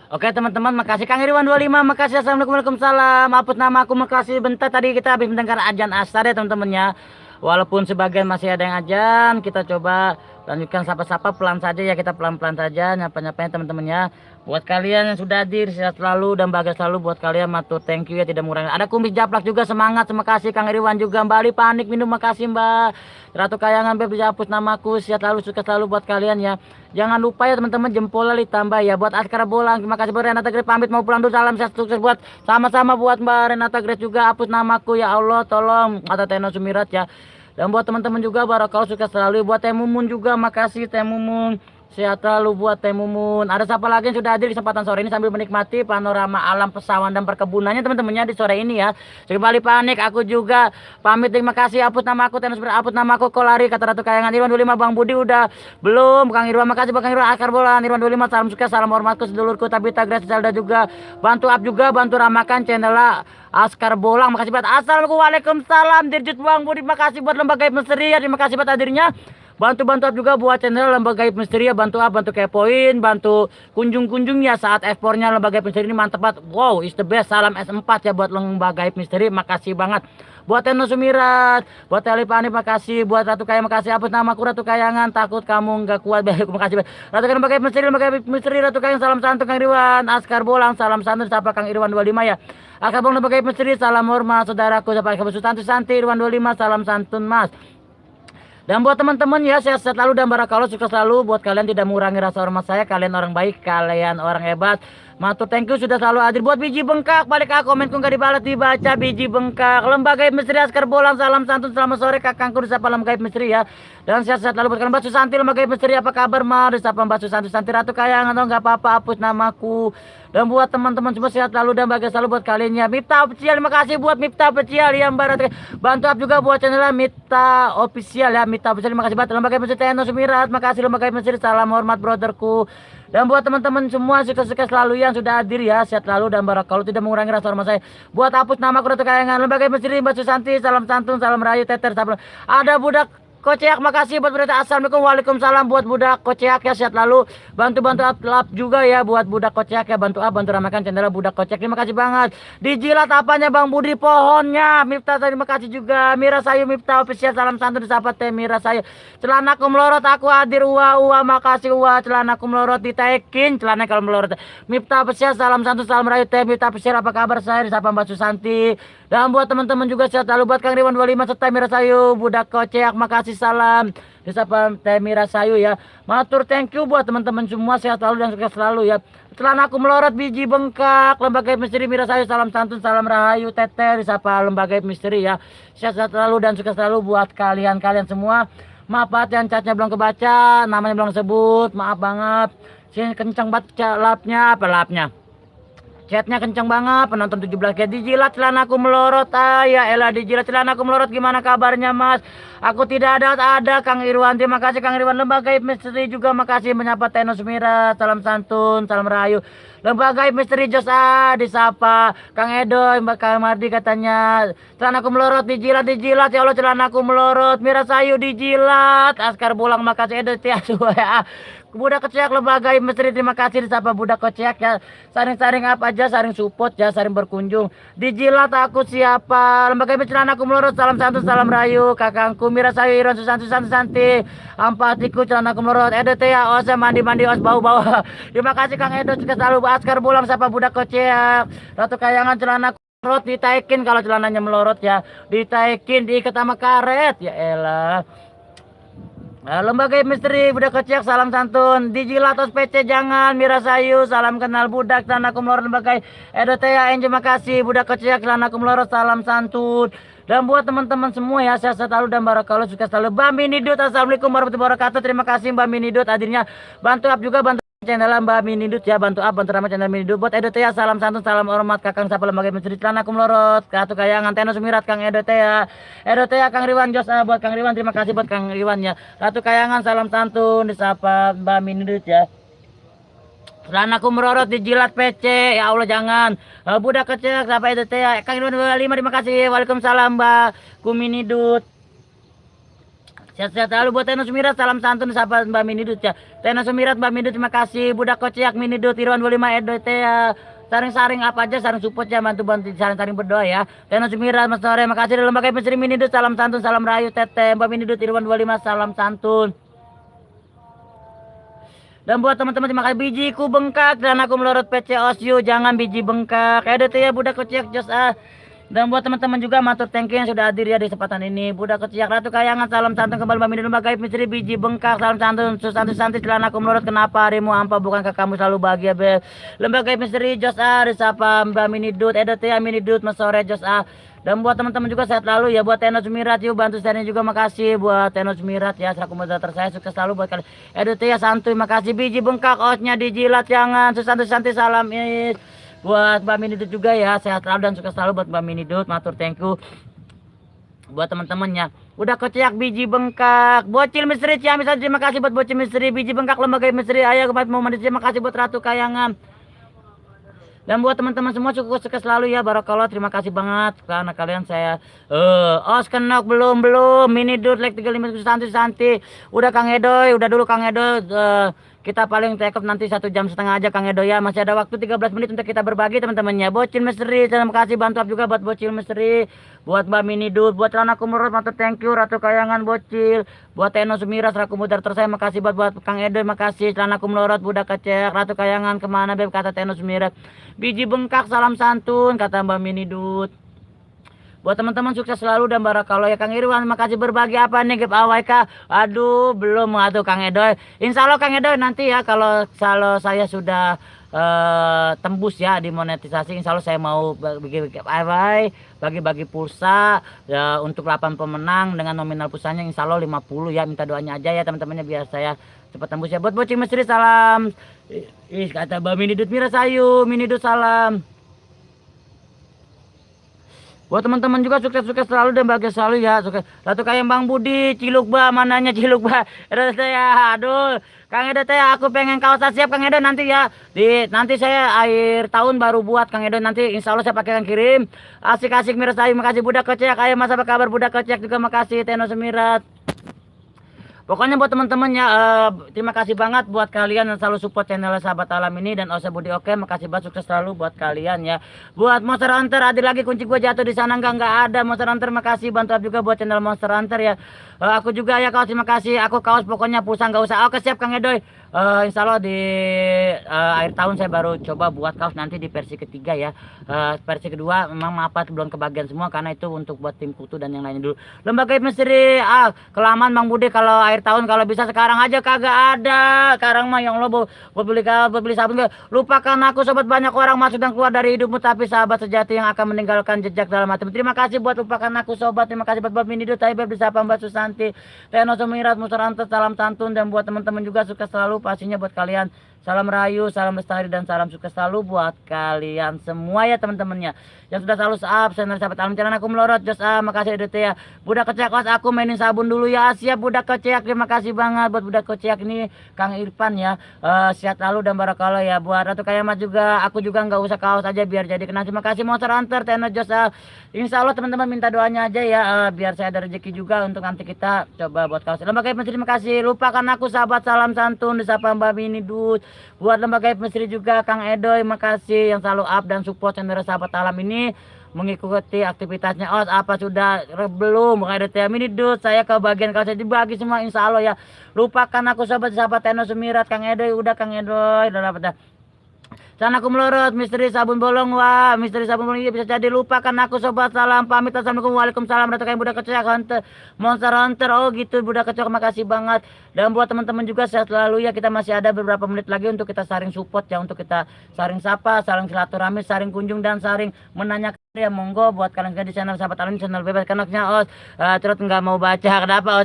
Oke teman-teman, makasih Kang Irwan 25, makasih. Assalamualaikum, waalaikumsalam. Hapus nama aku, makasih. Bentar, tadi kita habis mendengar azan asar ya teman-teman ya. Walaupun sebagian masih ada yang azan, kita coba lanjutkan sapa-sapa pelan saja ya, kita pelan-pelan saja nyapa-nyapanya teman-teman ya. Buat kalian yang sudah hadir, sehat selalu dan bahagia selalu. Buat kalian matur thank you ya, tidak mengurangi. Ada kumis japlak juga, semangat, terima kasih Kang Irwan juga. Mbak Ali panik minum, makasih Mbak. Ratu Kayangan Beb, hapus namaku, sehat selalu, sukses selalu buat kalian ya. Jangan lupa ya teman-teman, jempolnya ditambah ya. Buat Askara Bolang, terima kasih buat Renata Grace, pamit mau pulang dulu, salam sehat sukses buat sama-sama buat Mbak Renata Grace juga. Hapus namaku ya Allah, tolong, kata Teno Sumirat ya. Dan buat teman-teman juga barakallahu, sukses selalu. Buat Teh Mumun juga, makasih Teh Mumun. Sehat selalu buat Teh Mumun. Ada siapa lagi yang sudah hadir di kesempatan sore ini sambil menikmati panorama alam pesawahan dan perkebunannya teman-temannya di sore ini ya. Kembali panik, aku juga pamit, terima kasih. Hapus nama aku Tenus, hapus nama aku Kolari, kata Ratu Kayangan. Irwan 25, Bang Budi udah belum? Kang Irwan, makasih Bang Irwan. Akar Bolan, Irwan 25, salam sukses, salam hormatku sedulurku Tabita Grace Zelda juga. Bantu up juga, bantu ramakan channel Askar Bolang, makasih buat. Assalamualaikum, waalaikumsalam. Dirjut Bang Budi, makasih buat Lembaga Gaib Misteri ya, terima kasih buat hadirnya. Bantu-bantu juga buat channel Lembaga Gaib Misteri ya, bantu bantu kepoin, bantu kunjung-kunjung ya saat ekspornya Lembaga Gaib Misteri ini mantep banget. Wow, is the best. Salam S4 ya buat Lembaga Gaib Misteri, makasih banget. Buat Teno Sumirat, buat Teli Pani, makasih. Buat Ratu Kayangan, makasih. Hapus namaku Ratu Kayangan, takut kamu nggak kuat. Baik, makasih. Ratu Kayangan Lembaga Gaib Misteri, Lembaga Gaib Misteri, Ratu Kayangan, salam santun Kang Irwan. Askar Bolang, salam santun sapa Kang Irwan 25 ya. Askar Bolang Lembaga Gaib Misteri, salam hormat saudaraku sapa Kang Susanti Santi Irwan 25, salam santun Mas. Dan buat teman-teman ya, sehat selalu dan barakallahu, sukses selalu. Buat kalian tidak mengurangi rasa hormat saya, kalian orang baik, kalian orang hebat. Matur thank you sudah selalu hadir. Buat biji bengkak, balik ke komenku nggak dibalas dibaca. Biji bengkak, Lembaga Gaib Misteri Askar Bolang, salam santun, selamat sore kakangku disapa Lembaga Gaib Misteri ya. Dan sehat selalu buat kalian. Mbak Susanti Lembaga Gaib Misteri, apa kabar Mar? Disapa Mbak Susanti, Santi Ratu Kayangan, atau nggak apa-apa, hapus namaku. Dan buat teman-teman semua sehat selalu dan bahagia selalu buat kalian ya. Miftah Official, terima kasih buat Miftah Official ya Mbak Ratu. Bantu up juga buat channel Miftah Official ya. Miftah Official, terima kasih banget. Lembaga Gaib Misteri Teno Sumirat, makasih Lembaga Gaib Misteri, salam hormat brotherku. Dan buat teman-teman semua sukses-sukses selalu yang sudah hadir ya, sehat selalu dan barakallahu, tidak mengurangi rasa hormat saya. Buat hapus nama aku Ratu Kayangan, Lembaga Gaib Misteri Mbak Susanti, salam santun, salam rayu teter, salam. Ada budak Koceak, makasih buat berita. Assalamualaikum, waalaikumsalam buat budak Koceak ya, sehat lalu. Bantu-bantu up juga ya buat budak Koceak ya, bantu ramakan channel budak Koceak, terima kasih banget. Dijilat apanya Bang Budi? Pohonnya. Miftah, terima kasih juga. Mira Sayu Miftah Official, salam santun sahabat Teh Mira Sayu. Celanaku melorot, aku hadir. Uwa makasih Uwa. Celanaku melorot ditekin, celana kalau melorot. Miftah Official, salam santun, salam rayu Teh Miftah Official, apa kabar saya? Disapa Mbak Susanti. Dan buat teman-teman juga sehat selalu buat Kang Irwan 25 serta Mira Sayu, budak Koceak, makasih, salam. Disapa Teh Mira Sayu ya. Matur thank you buat teman-teman semua, sehat selalu dan sukses selalu ya. Celanaku melorot, biji bengkak, Lembaga Gaib Misteri Mira Sayu, salam santun, salam rahayu teter, disapa Lembaga Gaib Misteri ya. Sehat selalu dan sukses selalu buat kalian semua. Maaf banget yang chatnya belum kebaca, namanya belum sebut, maaf banget. Sini kencang banget lapnya, apa lapnya? Chatnya kenceng banget, penonton 17 kayak dijilat celanaku melorot. Ya elah, dijilat celanaku melorot, gimana kabarnya Mas? Aku tidak ada Kang Irwan, terima kasih Kang Irwan. Lembaga Gaib Misteri juga makasih menyapa Teno Sumirat, salam santun, salam rahayu. Lembaga Gaib Misteri Jos disapa Kang Edo, Mbak Kang Mardi katanya celanaku melorot, dijilat ya Allah, celanaku melorot. Mira Sayu dijilat, Askar Bolang makasih Edo tiasu ya. Budak Koceak Lembaga Gaib Misteri, terima kasih disapa budak Koceak ya. Saring-saring apa aja, saring support ya, saring berkunjung. Dijilat aku siapa? Lembaga Gaib Misteri aku melorot, salam santun, salam rayu kakangku Mira Sayu, Irwan Susanti, ampatiku celanaku melorot. Edo teh ya, os mandi os bau terima kasih Kang Edo, sukses selalu. Askar Bolang sapa budak Koceak. Ratu Kayangan celanaku melorot, ditaikin kalau celananya melorot ya, ditaikin diikat sama karet ya elah. Lembaga Gaib Misteri budak Koceak, salam santun. Dijilat os PC jangan. Mira Sayu, salam kenal budak celanaku melorot. Lembaga Gaib Edo Tea Enjo, makasih budak Koceak celanaku melorot, salam santun. Dan buat teman-teman semua ya, sehat selalu dan barakallahu, sukses selalu. Mbak Minidut, assalamualaikum warahmatullahi wabarakatuh. Terima kasih Mbak Minidut hadirnya. Bantu up juga, bantu channel Mbak Minidut ya, bantu up, bantu ramai channel Minidut. Buat Edo Tea, salam santun, salam hormat kakang sapa Lembaga Gaib Misteri celanaku melorot. Ratu Kayangan, Teno Sumirat, Kang Edo Tea, Kang Riwan Jos, buat Kang Riwan, terima kasih buat Kang Riwan ya. Ratu Kayangan, salam santun, disapa Mbak Minidut ya. Celanaku melorot, dijilat PC, ya Allah jangan. Budak Koceak sapa Edo Tea, Kang Riwan 25, terima kasih. Waalaikumsalam Mbak Kuminidut. Sehat-sehat selalu buat Teno Sumirat, salam santun sahabat Mbak Minidut ya. Teno Sumirat, Mbak Minidut, terima kasih. Budak Kociak, Minidut, Irwan 25 Edo ya. Saring-saring apa aja, saring support ya, bantu-bantu, saring-saring berdoa ya. Teno Sumirat, Mas Sore, makasih dalam lembaga Misteri Minidut, salam santun, salam rayu, Tete, Mbak Minidut, Irwan 25, salam santun. Dan buat teman-teman terima kasih bijiku bengkak dan aku melorot PC Osyu, jangan biji bengkak. Edo ya Budak Kociak Jos Dan buat teman-teman juga matur thank you yang sudah hadir ya di kesempatan ini. Budak Kociak Ratu Kayangan, salam santun kembali Mbak Minidut Lembaga Misteri biji bengkak, salam santun Susanti Santi celana aku melorot, kenapa harimu hampa bukankah kamu selalu bahagia be. Lembaga Misteri Jos disapa Mbak Minidut, Edo ya Minidut, Mas Sore Jos Dan buat teman-teman juga sehat selalu ya. Buat Teno Sumirat yuk bantu share juga, makasih buat Teno Sumirat ya, selaku moderator saya, sukses selalu buat kalian. Edo ya santuy, makasih biji bengkak osnya dijilat jangan. Susanti salam is. Buat Mbak Minidut juga ya, sehat selalu dan sukses selalu buat Mbak Minidut, matur thank you. Buat teman-temannya udah kociak biji bengkak, Bocil Misteri Ciamis, terima kasih buat Bocil Misteri biji bengkak Lembaga Misteri Ayah Kemat Muhammad, terima kasih buat Ratu Kayangan. Dan buat teman-teman semua sukses selalu ya, barakallah, terima kasih banget karena kalian saya kenok belum Minidut like 35 santi udah Kang Edoy, udah dulu Kang Edoy, kita paling take off nanti 1,5 jam aja Kang Edoy ya, masih ada waktu 13 menit untuk kita berbagi teman-temannya. Bocil Misteri, terima kasih bantu up juga buat Bocil Misteri, buat Mbak Minidut, buat Celana Kumurut, matur thank you, Ratu Kayangan, Bocil, buat Teno Sumirat, selaku moderator saya, makasih buat Kang Edoy, makasih Celana Kumurut, Budak Kociak, Ratu Kayangan, kemana beb kata Teno Sumirat, biji bengkak salam santun kata Mbak Minidut. Buat teman-teman sukses selalu dan barakallah ya Kang Irwan, makasih berbagi apa nih giveaway kah? Aduh belum Kang Edoy. Insya Allah Kang Edoy nanti ya kalau saya sudah tembus ya di monetisasi, insya Allah saya mau bagi giveaway, bagi-bagi pulsa ya, untuk 8 pemenang dengan nominal pulsanya insya Allah 50 ya, minta doanya aja ya teman-temannya biar saya cepat tembus ya. Buat Bocil Misteri salam. Kata Mbak Minidut Mirasayu, Minidut salam. Buat teman-teman juga sukses-sukses selalu dan bahagia selalu ya. Sukses. Ratu Kayangan Bang Budi, Cilukba, mananya Cilukba. Edo ya, aduh. Kang Edo ya, aku pengen kaos siap Kang Edo nanti ya. Nanti saya akhir tahun baru buat Kang Edo nanti, insya Allah saya pakai kirim. Asik-asik Mirasayu, makasih Budak Kociak. Ayo Mas apa kabar Budak Kociak juga, makasih Teno Sumirat. Pokoknya buat teman-teman ya, terima kasih banget buat kalian yang selalu support channel Sahabat Alam ini dan Ose Budi Oke, makasih banget, sukses selalu buat kalian ya. Buat Monster Hunter, ada lagi kunci gue jatuh di sana nggak ada Monster Hunter, makasih bantu juga buat channel Monster Hunter ya. Aku juga ya kaos, terima kasih. Aku kaos pokoknya pulsa nggak usah. Oke siap Kang Edoy. Insya Allah di akhir tahun saya baru coba buat kaos nanti di versi ketiga ya. Versi kedua memang maaf belum kebagian semua karena itu untuk buat tim kutu dan yang lainnya dulu. Lembaga Misteri kelamaan Bang Budi, kalau akhir tahun kalau bisa sekarang aja kagak ada. Sekarang mah yang lo buat beli sabun, lupakan aku sobat, banyak orang masuk dan keluar dari hidupmu tapi sahabat sejati yang akan meninggalkan jejak dalam hatimu. Terima kasih buat lupakan aku sobat, terima kasih buat Minidut, Taibeb disapa Mbak Susanti, Teno Sumirat, Musarantes, salam santun. Dan buat teman-teman juga sukses selalu pastinya buat kalian. Salam rayu, salam lestari dan salam sukses selalu buat kalian semua ya teman-temannya yang sudah selalu channel Sahabat Alam, channel aku melorot Jos makasih Edo ya. Budak Kociak aku mainin sabun dulu ya. Siap Budak Kociak, terima kasih banget buat Budak Kociak ini Kang Irfan ya. Sehat selalu dan barakallah ya. Buat Ratu Kayamat juga, aku juga nggak usah kaos aja biar jadi kenal. Terima kasih Monster Hunter, Teno Jos. Insya Allah teman-teman minta doanya aja ya, biar saya ada rezeki juga untuk nanti kita coba buat kaos. Lembaga Misteri, terima kasih. Lupakan aku sahabat, salam santun disapa Mbak Minidut. Buat Lembaga Misteri juga Kang Edoy, makasih yang selalu up dan support channel Sahabat Alam ini, mengikuti aktivitasnya. Apa sudah belum Kang Minidut, saya kebagian kalau saya dibagi semua insya Allah ya. Lupakan aku sahabat Teno Sumirat, Kang Edoy udah Kang Edoy udah dapat dah. Sana aku melorot misteri sabun bolong, wah misteri sabun bolong ini bisa jadi. Lupakan aku sobat, salam pamit, assalamualaikum, waalaikumsalam. Ratu Kayangan Budak Kociak Hunter, Monster Hunter, oh gitu Budak Kociak, makasih banget. Dan buat teman-teman juga sehat selalu ya, kita masih ada beberapa menit lagi untuk kita saring support ya, untuk kita saring sapa, saling silaturahmi, saring kunjung dan saring menanyakan ya. Monggo buat kalian di channel Sahabat Alam, channel bebas kanaknya terus nggak mau baca kenapa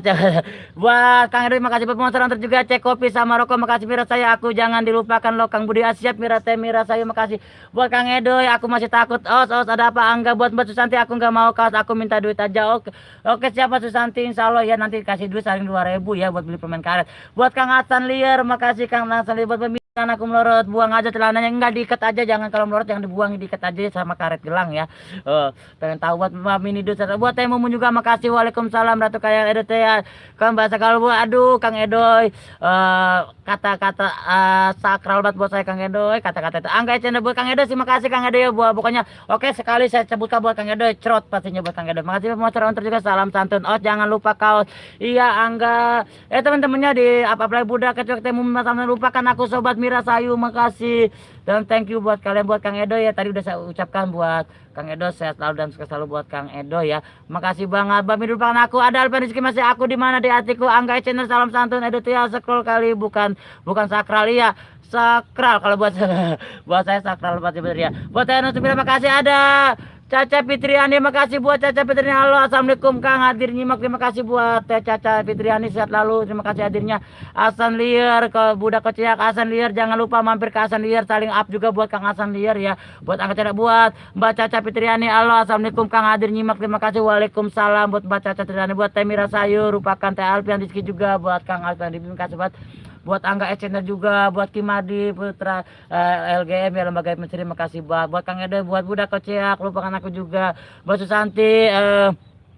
buat Kang Edoy makasih buat Monster Hunter juga, cek kopi sama rokok, makasih Mira saya, aku jangan dilupakan loh Kang Budi Asyap, Mira saya makasih. Buat Kang Edoy, aku masih takut ada apa Angga. Buat Mbak Susanti, aku nggak mau kaos, aku minta duit aja. Oke siapa Susanti, insya Allah ya nanti kasih duit saling 2.000 ya buat beli permen karet. Buat Kang Hasan Liar, makasih Kang Hasan Liar buat Karena aku melorot, buang aja celananya, enggak diikat aja, jangan kalau melorot jangan dibuang, diikat aja sama karet gelang ya. Pengen tahu buat Mami Nidut, buat Teh Mumun juga makasih. Waalaikumsalam Ratu Kayang Edo teh ya. Kan bahasa kalau buat aduh Kang Edoy, kata-kata sakral banget buat saya Kang Edoy, kata-kata itu. Angga channel buat Kang Edoy, terima kasih Kang Edoy ya, buat pokoknya oke sekali saya sebutkan buat Kang Edoy, cerot pastinya buat Kang Edoy. Makasih Monster Hunter juga, salam santun. Oh jangan lupa kaos. Iya Angga. Teman-temannya di apa-apa Buddha kecuali Teh Mumun, sama lupakan aku sobat Mira Sayu, makasih dan thank you buat kalian, buat Kang Edo ya, tadi udah saya ucapkan buat Kang Edo, sehat selalu dan sukses selalu buat Kang Edo ya, makasih banget. Bami lupakan aku, ada Alpen Rizky masih aku di mana di hatiku. Angga channel, salam santun. Edo tuh ya scroll kali, bukan sakral ya, sakral kalau buat buat saya sakral pasti bener ya. Buat saya terima kasih. Ada Caca Fitriani, makasih buat Caca Fitriani. Halo, assalamualaikum Kang, hadir nyimak, terima kasih buat Caca Fitriani, sehat lalu, terima kasih hadirnya. Hasan Liar ke Budak Keciak, Hasan Liar jangan lupa mampir ke Hasan Liar, saling up juga buat Kang Hasan Liar ya. Buat angkat buat Mbak Caca Fitriani. Halo, assalamualaikum Kang, hadir nyimak, terima kasih. Waalaikumsalam buat Mbak Caca Fitriani. Buat Teh Mira Sayu, rupakan Teh Alfian Rizky juga, buat Kang Alfian, terima kasih buat Angga Channel juga, buat Kimadi Putra, LGM ya, Lembaga Mencari, makasih buat Kang Edo, buat Budak Kociak, lupakan aku juga, buat Susanti,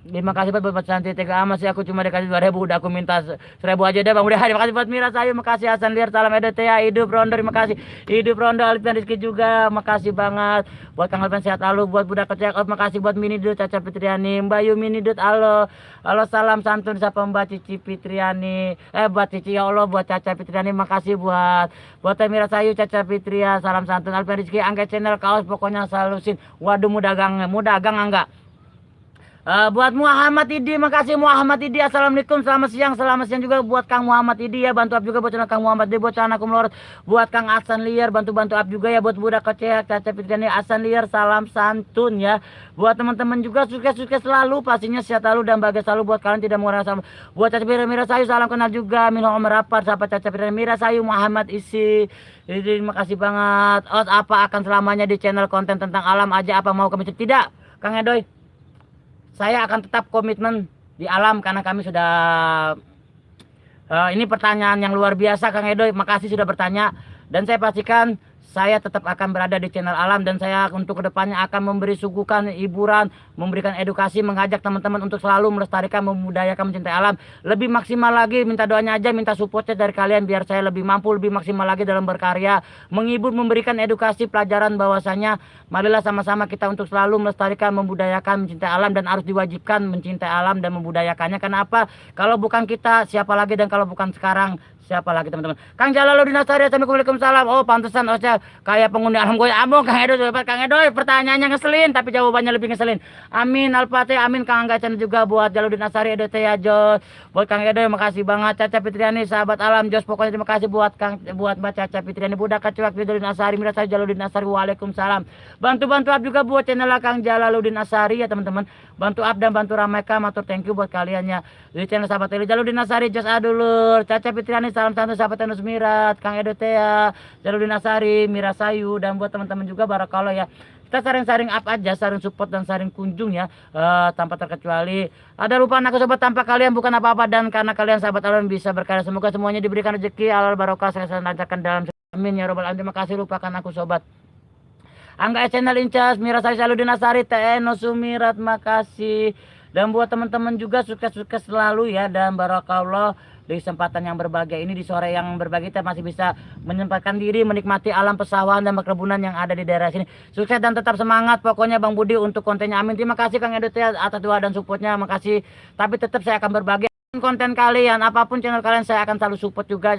terima kasih buat Santi. Tega amat sih, aku cuma dikasih 2.000, udah aku minta 1.000 aja deh Bang. Udah, terima kasih buat Mira Sayu, makasih. Hasan Liar, salam Edo teh ya. Hidup Rondo, terima kasih. Hidup Rondo. Alfian Rizky juga, makasih banget. Buat Kang Alfian, sehat lalu. Buat Budak Kecek, makasih. Buat Mini Dut, Caca Fitriani, Mbak Yu Mini Dut, halo. Halo, salam santun siapa Mbak Cici Fitriani, buat Cici ya Allah, buat Caca Fitriani, makasih. Buat Mira Sayu, Caca Fitria, salam santun. Alfian Rizky, Angga Channel, kaos pokoknya salusin. Waduh, mudagang Angga. Buat Muhammad Idi, makasih Muhammad Idi, assalamualaikum, selamat siang juga buat Kang Muhammad Idi ya, bantu up juga buat channel Kang Muhammad Idi, buat channel aku melorot, buat Kang Hasan Liar, bantu up juga ya, buat Budak Kecek, Caca Fitriani, Hasan Liar, salam santun ya, buat teman-teman juga sukses selalu, pastinya sehat selalu dan bahagia selalu, buat kalian tidak mengurangi sama, buat Caca Fitriani, Mira Sayu, salam kenal juga, Minho Omar Rapar, sahabat Caca Fitriani, Mira Sayu, Muhammad Isi, terima kasih banget. Apa akan selamanya di channel konten tentang alam aja, apa mau kami tidak Kang Edoy? Saya akan tetap komitmen di alam karena kami sudah ini pertanyaan yang luar biasa Kang Edoy, makasih sudah bertanya, dan saya pastikan saya tetap akan berada di channel alam, dan saya untuk kedepannya akan memberi suguhan hiburan, memberikan edukasi, mengajak teman-teman untuk selalu melestarikan, membudayakan, mencintai alam lebih maksimal lagi. Minta doanya aja, minta supportnya dari kalian biar saya lebih mampu, lebih maksimal lagi dalam berkarya, menghibur, memberikan edukasi, pelajaran bahwasanya marilah sama-sama kita untuk selalu melestarikan, membudayakan, mencintai alam, dan harus diwajibkan mencintai alam dan membudayakannya. Kenapa? Kalau bukan kita siapa lagi, dan kalau bukan sekarang siapa lagi teman-teman? Kang Jalaluddin Astari, assalamualaikum, salam. Oh pantesan kayak penghuni alam gue among. Kang Edo, Kang Edo pertanyaannya ngeselin tapi jawabannya lebih ngeselin. Amin Al-Fatih, amin. Kang Angga Channel juga, buat Jalaluddin Astari, Edo teh ya Jos, buat Kang Edo makasih banget. Caca Fitriani, sahabat alam Jos, pokoknya terima kasih buat Mbak Caca Fitriani, Budak Kecek, Jalaluddin Astari, Mira Sayu, Jalaluddin Astari, waalaikumsalam. Bantu up juga buat channel Kang Jalaluddin Astari ya teman-teman, bantu up dan bantu ramaikan, matur thank you buat kalian ya di channel sahabat Eli Jalaluddin Astari, Jos Adulur, Caca Fitriani, salam satu sahabat Tenus Mirat, Kang Edo Tea, Jalaluddin Astari, Mira Sayu, dan buat teman-teman juga barakallah ya. Kita saring-saring up aja, saring support dan saring kunjung ya, tanpa terkecuali. Ada lupa aku sobat, tanpa kalian bukan apa-apa, dan karena kalian sahabat alam bisa berkarya. Semoga semuanya diberikan rezeki halal barokah, saya lancarkan dalam amin ya robbal alamin. Terima kasih, lupakan aku sobat. Angga Channel Incas, Mira Sayu, Jalaluddin Astari, TNO Sumirat, makasih. Dan buat teman-teman juga sukses selalu ya, dan barakallah di kesempatan yang berbahagia ini, di sore yang berbahagia kita masih bisa menyempatkan diri menikmati alam pesawahan dan perkebunan yang ada di daerah sini. Sukses dan tetap semangat pokoknya Bang Budi untuk kontennya, amin. Terima kasih Kang Edo atas doa dan supportnya, makasih. Tapi tetap saya akan berbagi konten kalian, apapun channel kalian saya akan selalu support juga.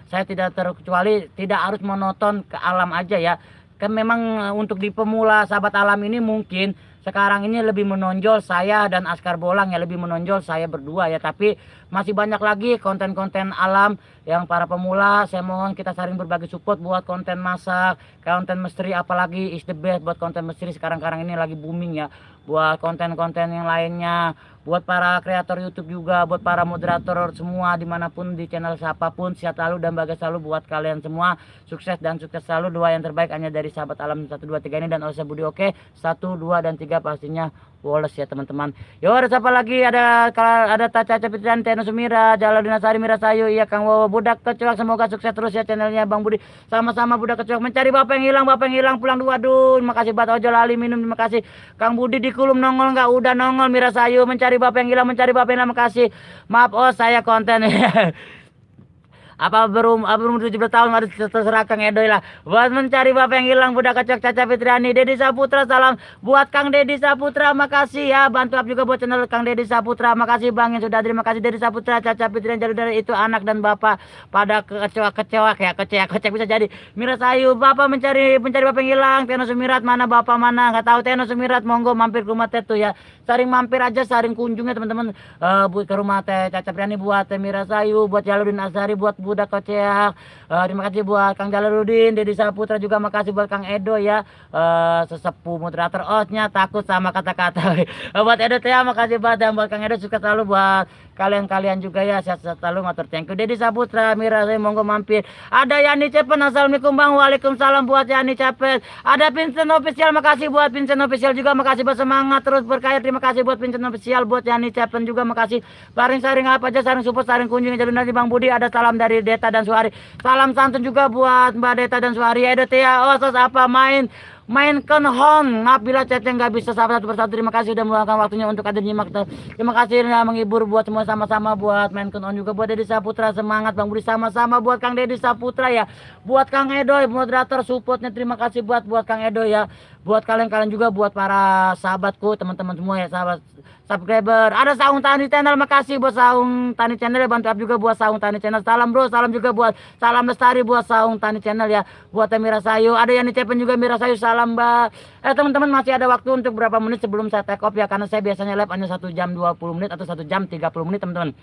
Saya tidak terkecuali, tidak harus monoton ke alam aja ya. Kan memang untuk di pemula sahabat alam ini mungkin sekarang ini lebih menonjol saya dan Askar Bolang ya, lebih menonjol saya berdua ya, tapi masih banyak lagi konten-konten alam yang para pemula. Saya mohon kita saling berbagi support buat konten masak, konten misteri, apalagi is the best buat konten misteri sekarang ini lagi booming ya. Buat konten-konten yang lainnya, buat para kreator YouTube juga, buat para moderator semua dimanapun di channel siapapun, sehat selalu dan bahagia selalu buat kalian semua, sukses dan sukses selalu. Doa yang terbaik hanya dari sahabat alam 1 2 3 ini dan Olsa Budi. Oke, 1 2 dan 3 pastinya Wallace ya teman-teman. Yo, ada siapa lagi? Ada Taca Capitan, Teno Sumira, Jalal Dinasari, Mira Sayu, iya Kang Wawa, Budak Kecoak, semoga sukses terus ya channelnya Bang Budi. Sama-sama Budak Kecoak, mencari bapak yang hilang pulang dua. Aduh, terima kasih buat Ojo Lali minum, terima kasih. Kang Budi di kulum nongol nggak? Udah nongol. Mira Sayu, mencari bapak yang hilang, mencari bapak yang hilang, makasih. Maaf, oh saya konten apa berumur 17 tahun harus terserah Kang Edoy lah buat mencari bapak yang hilang. Budak Kecok, Caca Fitriani, Dedi Saputra, salam buat Kang Dedi Saputra, makasih ya. Bantu up juga buat channel Kang Dedi Saputra, makasih Bang yang sudah terima kasih. Dedi Saputra, Caca Fitriani, jadi dari itu anak dan bapak pada kecewa ya, kecek bisa jadi. Mira Sayu, bapak mencari bapak yang hilang. Teno Sumirat, mana bapak mana nggak tahu. Teno Sumirat, monggo mampir ke rumah teh tuh ya, saring mampir aja, saring kunjungnya teman-teman, buat ke rumah teh Caca Fitriani, buat Mira Sayu, buat Jaludin Azhari, buat Budak Kocek, terima kasih buat Kang Jalaluddin, Dedi Saputra juga, makasih buat Kang Edo ya, sesepuh moderator osnya takut sama kata-kata. Buat Edo ya, makasih banget, dan buat Kang Edo suka selalu, buat kalian juga ya, sehat selalu, matur thank you. Dedi Saputra, Mira Sayu, monggo mampir. Ada Yani Cepen, assalamualaikum Bang, waalaikumsalam buat Yani Cepen. Ada Vincent Official, makasih buat Vincent Official juga, makasih buat semangat terus berkarya, terima kasih buat Vincent Official, buat Yani Cepen juga, makasih. Saring apa aja, saring support, saring kunjungi jadi nanti Bang Budi. Ada salam dari Deta dan Suhari, salam santun juga buat Mbak Deta dan Suhari. Edo ya, oh sos apa mainkan hon, maaf bila chatnya nggak bisa satu persatu. Terima kasih sudah meluangkan waktunya untuk ada nyimak. Terima kasih ya, menghibur buat semua, sama-sama buat mainkan on juga buat Dedi Saputra, semangat Bang Budi, sama-sama buat Kang Dedi Saputra ya, buat Kang Edo moderator supportnya, terima kasih buat Kang Edo ya, buat kalian juga, buat para sahabatku, teman-teman semua ya, sahabat subscriber. Ada Saung Tani Channel, makasih buat Saung Tani Channel ya, bantu up juga buat Saung Tani Channel. Salam bro, salam juga buat salam lestari buat Saung Tani Channel ya, buat Mira Sayu. Ada Yani Cepen juga, Mira Sayu, salam Mbak. Teman-teman masih ada waktu untuk berapa menit sebelum saya take off ya, karena saya biasanya live hanya 1 jam 20 menit atau 1 jam 30 menit teman-teman.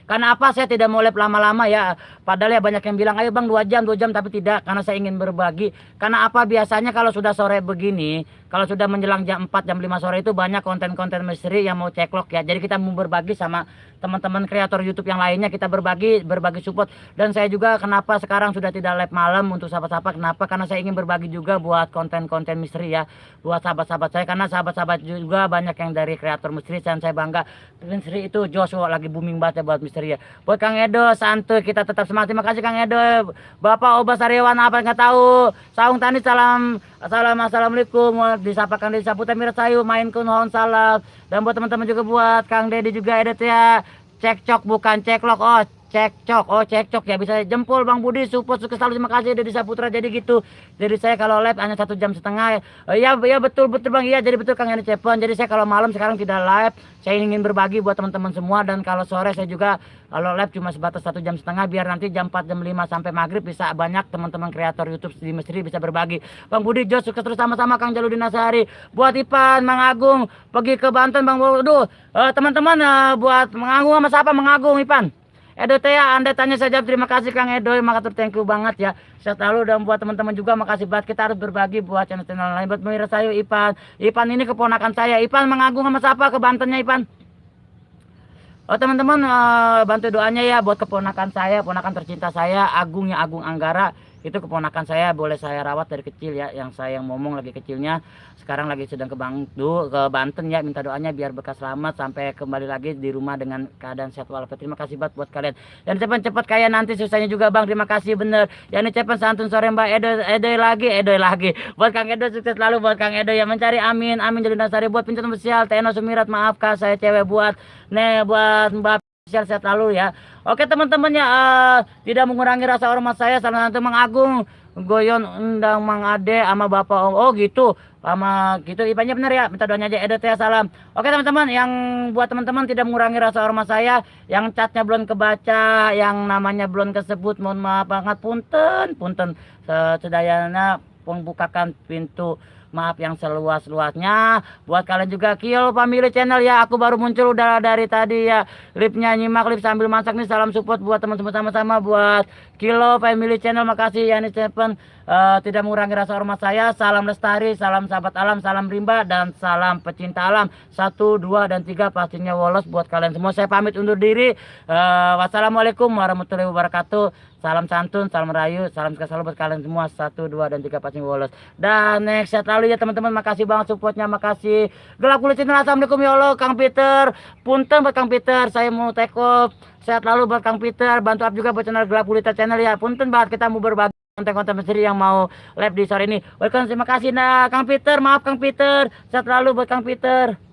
Karena apa, saya tidak mau live lama-lama ya, padahal ya banyak yang bilang ayo Bang 2 jam, tapi tidak, karena saya ingin berbagi. Karena apa, biasanya kalau sudah sore begini, kalau sudah menjelang jam 4 jam 5 sore itu banyak konten-konten misteri yang mau ceklok ya, jadi kita mau berbagi sama teman-teman kreator YouTube yang lainnya, kita berbagi support. Dan saya juga kenapa sekarang sudah tidak live malam untuk sahabat-sahabat, kenapa, karena saya ingin berbagi juga buat konten-konten misteri ya, buat sahabat-sahabat saya, karena sahabat-sahabat juga banyak yang dari kreator misteri dan saya bangga. Misteri itu Joshua lagi booming banget ya buat misteri ya. Buat Kang Edo santuy, kita tetap semangat, terima kasih Kang Edo. Bapak Oba Sariawan apa nggak tahu. Saung Tani, salam assalamualaikum, disapa Kang Dedi Saputra, Mira Sayu, main kunhon salam. Dan buat teman-teman juga, buat Kang Dedi juga, Edo ya, cekcok bukan ceklok, oh cekcok ya, bisa jempol Bang Budi, support sukses selalu, terima kasih Dedi Saputra. Jadi gitu, jadi saya kalau live hanya 1 jam setengah ya, betul Bang, iya jadi betul Kang Yani Cepen. Jadi saya kalau malam sekarang tidak live, saya ingin berbagi buat teman-teman semua. Dan kalau sore saya juga kalau live cuma sebatas 1 jam setengah, biar nanti jam 4 jam 5 sampai maghrib bisa banyak teman-teman kreator YouTube di misteri bisa berbagi. Bang Budi Jos sukses terus, sama-sama Kang Jaludin Azhari. Buat Ipan Mang Agung pergi ke Banten Bang, waduh teman-teman, buat Mang Agung sama siapa Mang Agung Ipan Edo ya, Anda tanya saja, terima kasih Kang Edo, makasih, thank you banget ya, sehat selalu. Dan buat teman-teman juga makasih banget, kita harus berbagi buat channel-channel lain. Buat Mira Sayu, Ipan ini keponakan saya. Ipan Mang Agung sama siapa ke Bantennya Ipan? Oh teman-teman, bantu doanya ya buat keponakan saya, ponakan tercinta saya, Agung ya, Agung Anggara. Itu keponakan saya, boleh saya rawat dari kecil ya, yang saya ngomong lagi kecilnya, sekarang lagi sedang ke Banten ya, minta doanya biar bekas selamat sampai kembali lagi di rumah dengan keadaan sehat walafiat. Terima kasih banget buat kalian, dan cepat kaya nanti susahnya juga Bang, terima kasih bener. Yani Cepen santun sore Mbak Edo lagi buat Kang Edo, sukses selalu buat Kang Edo ya, mencari amin jadi Nasari. Buat Pincat Spesial Teno Sumirat, maaf Kak saya cewek, buat buat Mbak sehat selalu ya. Oke teman-teman ya, tidak mengurangi rasa hormat saya, salam satu Mang Agung, Goyon undang Mang Ade sama Bapak Om. Oh gitu, sama gitu Ipannya bener ya, minta doanya aja Edo ya, salam. Oke teman-teman, yang buat teman-teman tidak mengurangi rasa hormat saya, yang chatnya belum kebaca, yang namanya belum kesebut, mohon maaf banget, punten sedayana membukakan pintu maaf yang seluas-luasnya. Buat kalian juga Kill Family Channel ya, aku baru muncul udah dari tadi ya, lipnya nyimak lip sambil masak nih. Salam support buat teman-teman sama-sama buat Kilo Family Channel. Makasih Yani Seven, tidak mengurangi rasa hormat saya. Salam lestari, salam sahabat alam, salam rimba, dan salam pecinta alam. 1, 2, dan 3 pastinya wolos buat kalian semua. Saya pamit undur diri. Wassalamualaikum warahmatullahi wabarakatuh. Salam santun, salam rayu, salam selalu buat kalian semua. 1, 2, dan 3 pastinya wolos. Dan next set lalu ya teman-teman. Makasih banget supportnya, makasih. Gelap kulit channel, assalamualaikum ya Allah. Kang Peter, punten buat Kang Peter, saya mau take off. Sehat lalu buat Kang Peter, bantu up juga buat channel Gelap Kulit channel ya. Punten banget, kita mau berbagi konten-konten misteri yang mau live di sore ini. Welcome, terima kasih nah Kang Peter, maaf Kang Peter. Sehat lalu buat Kang Peter.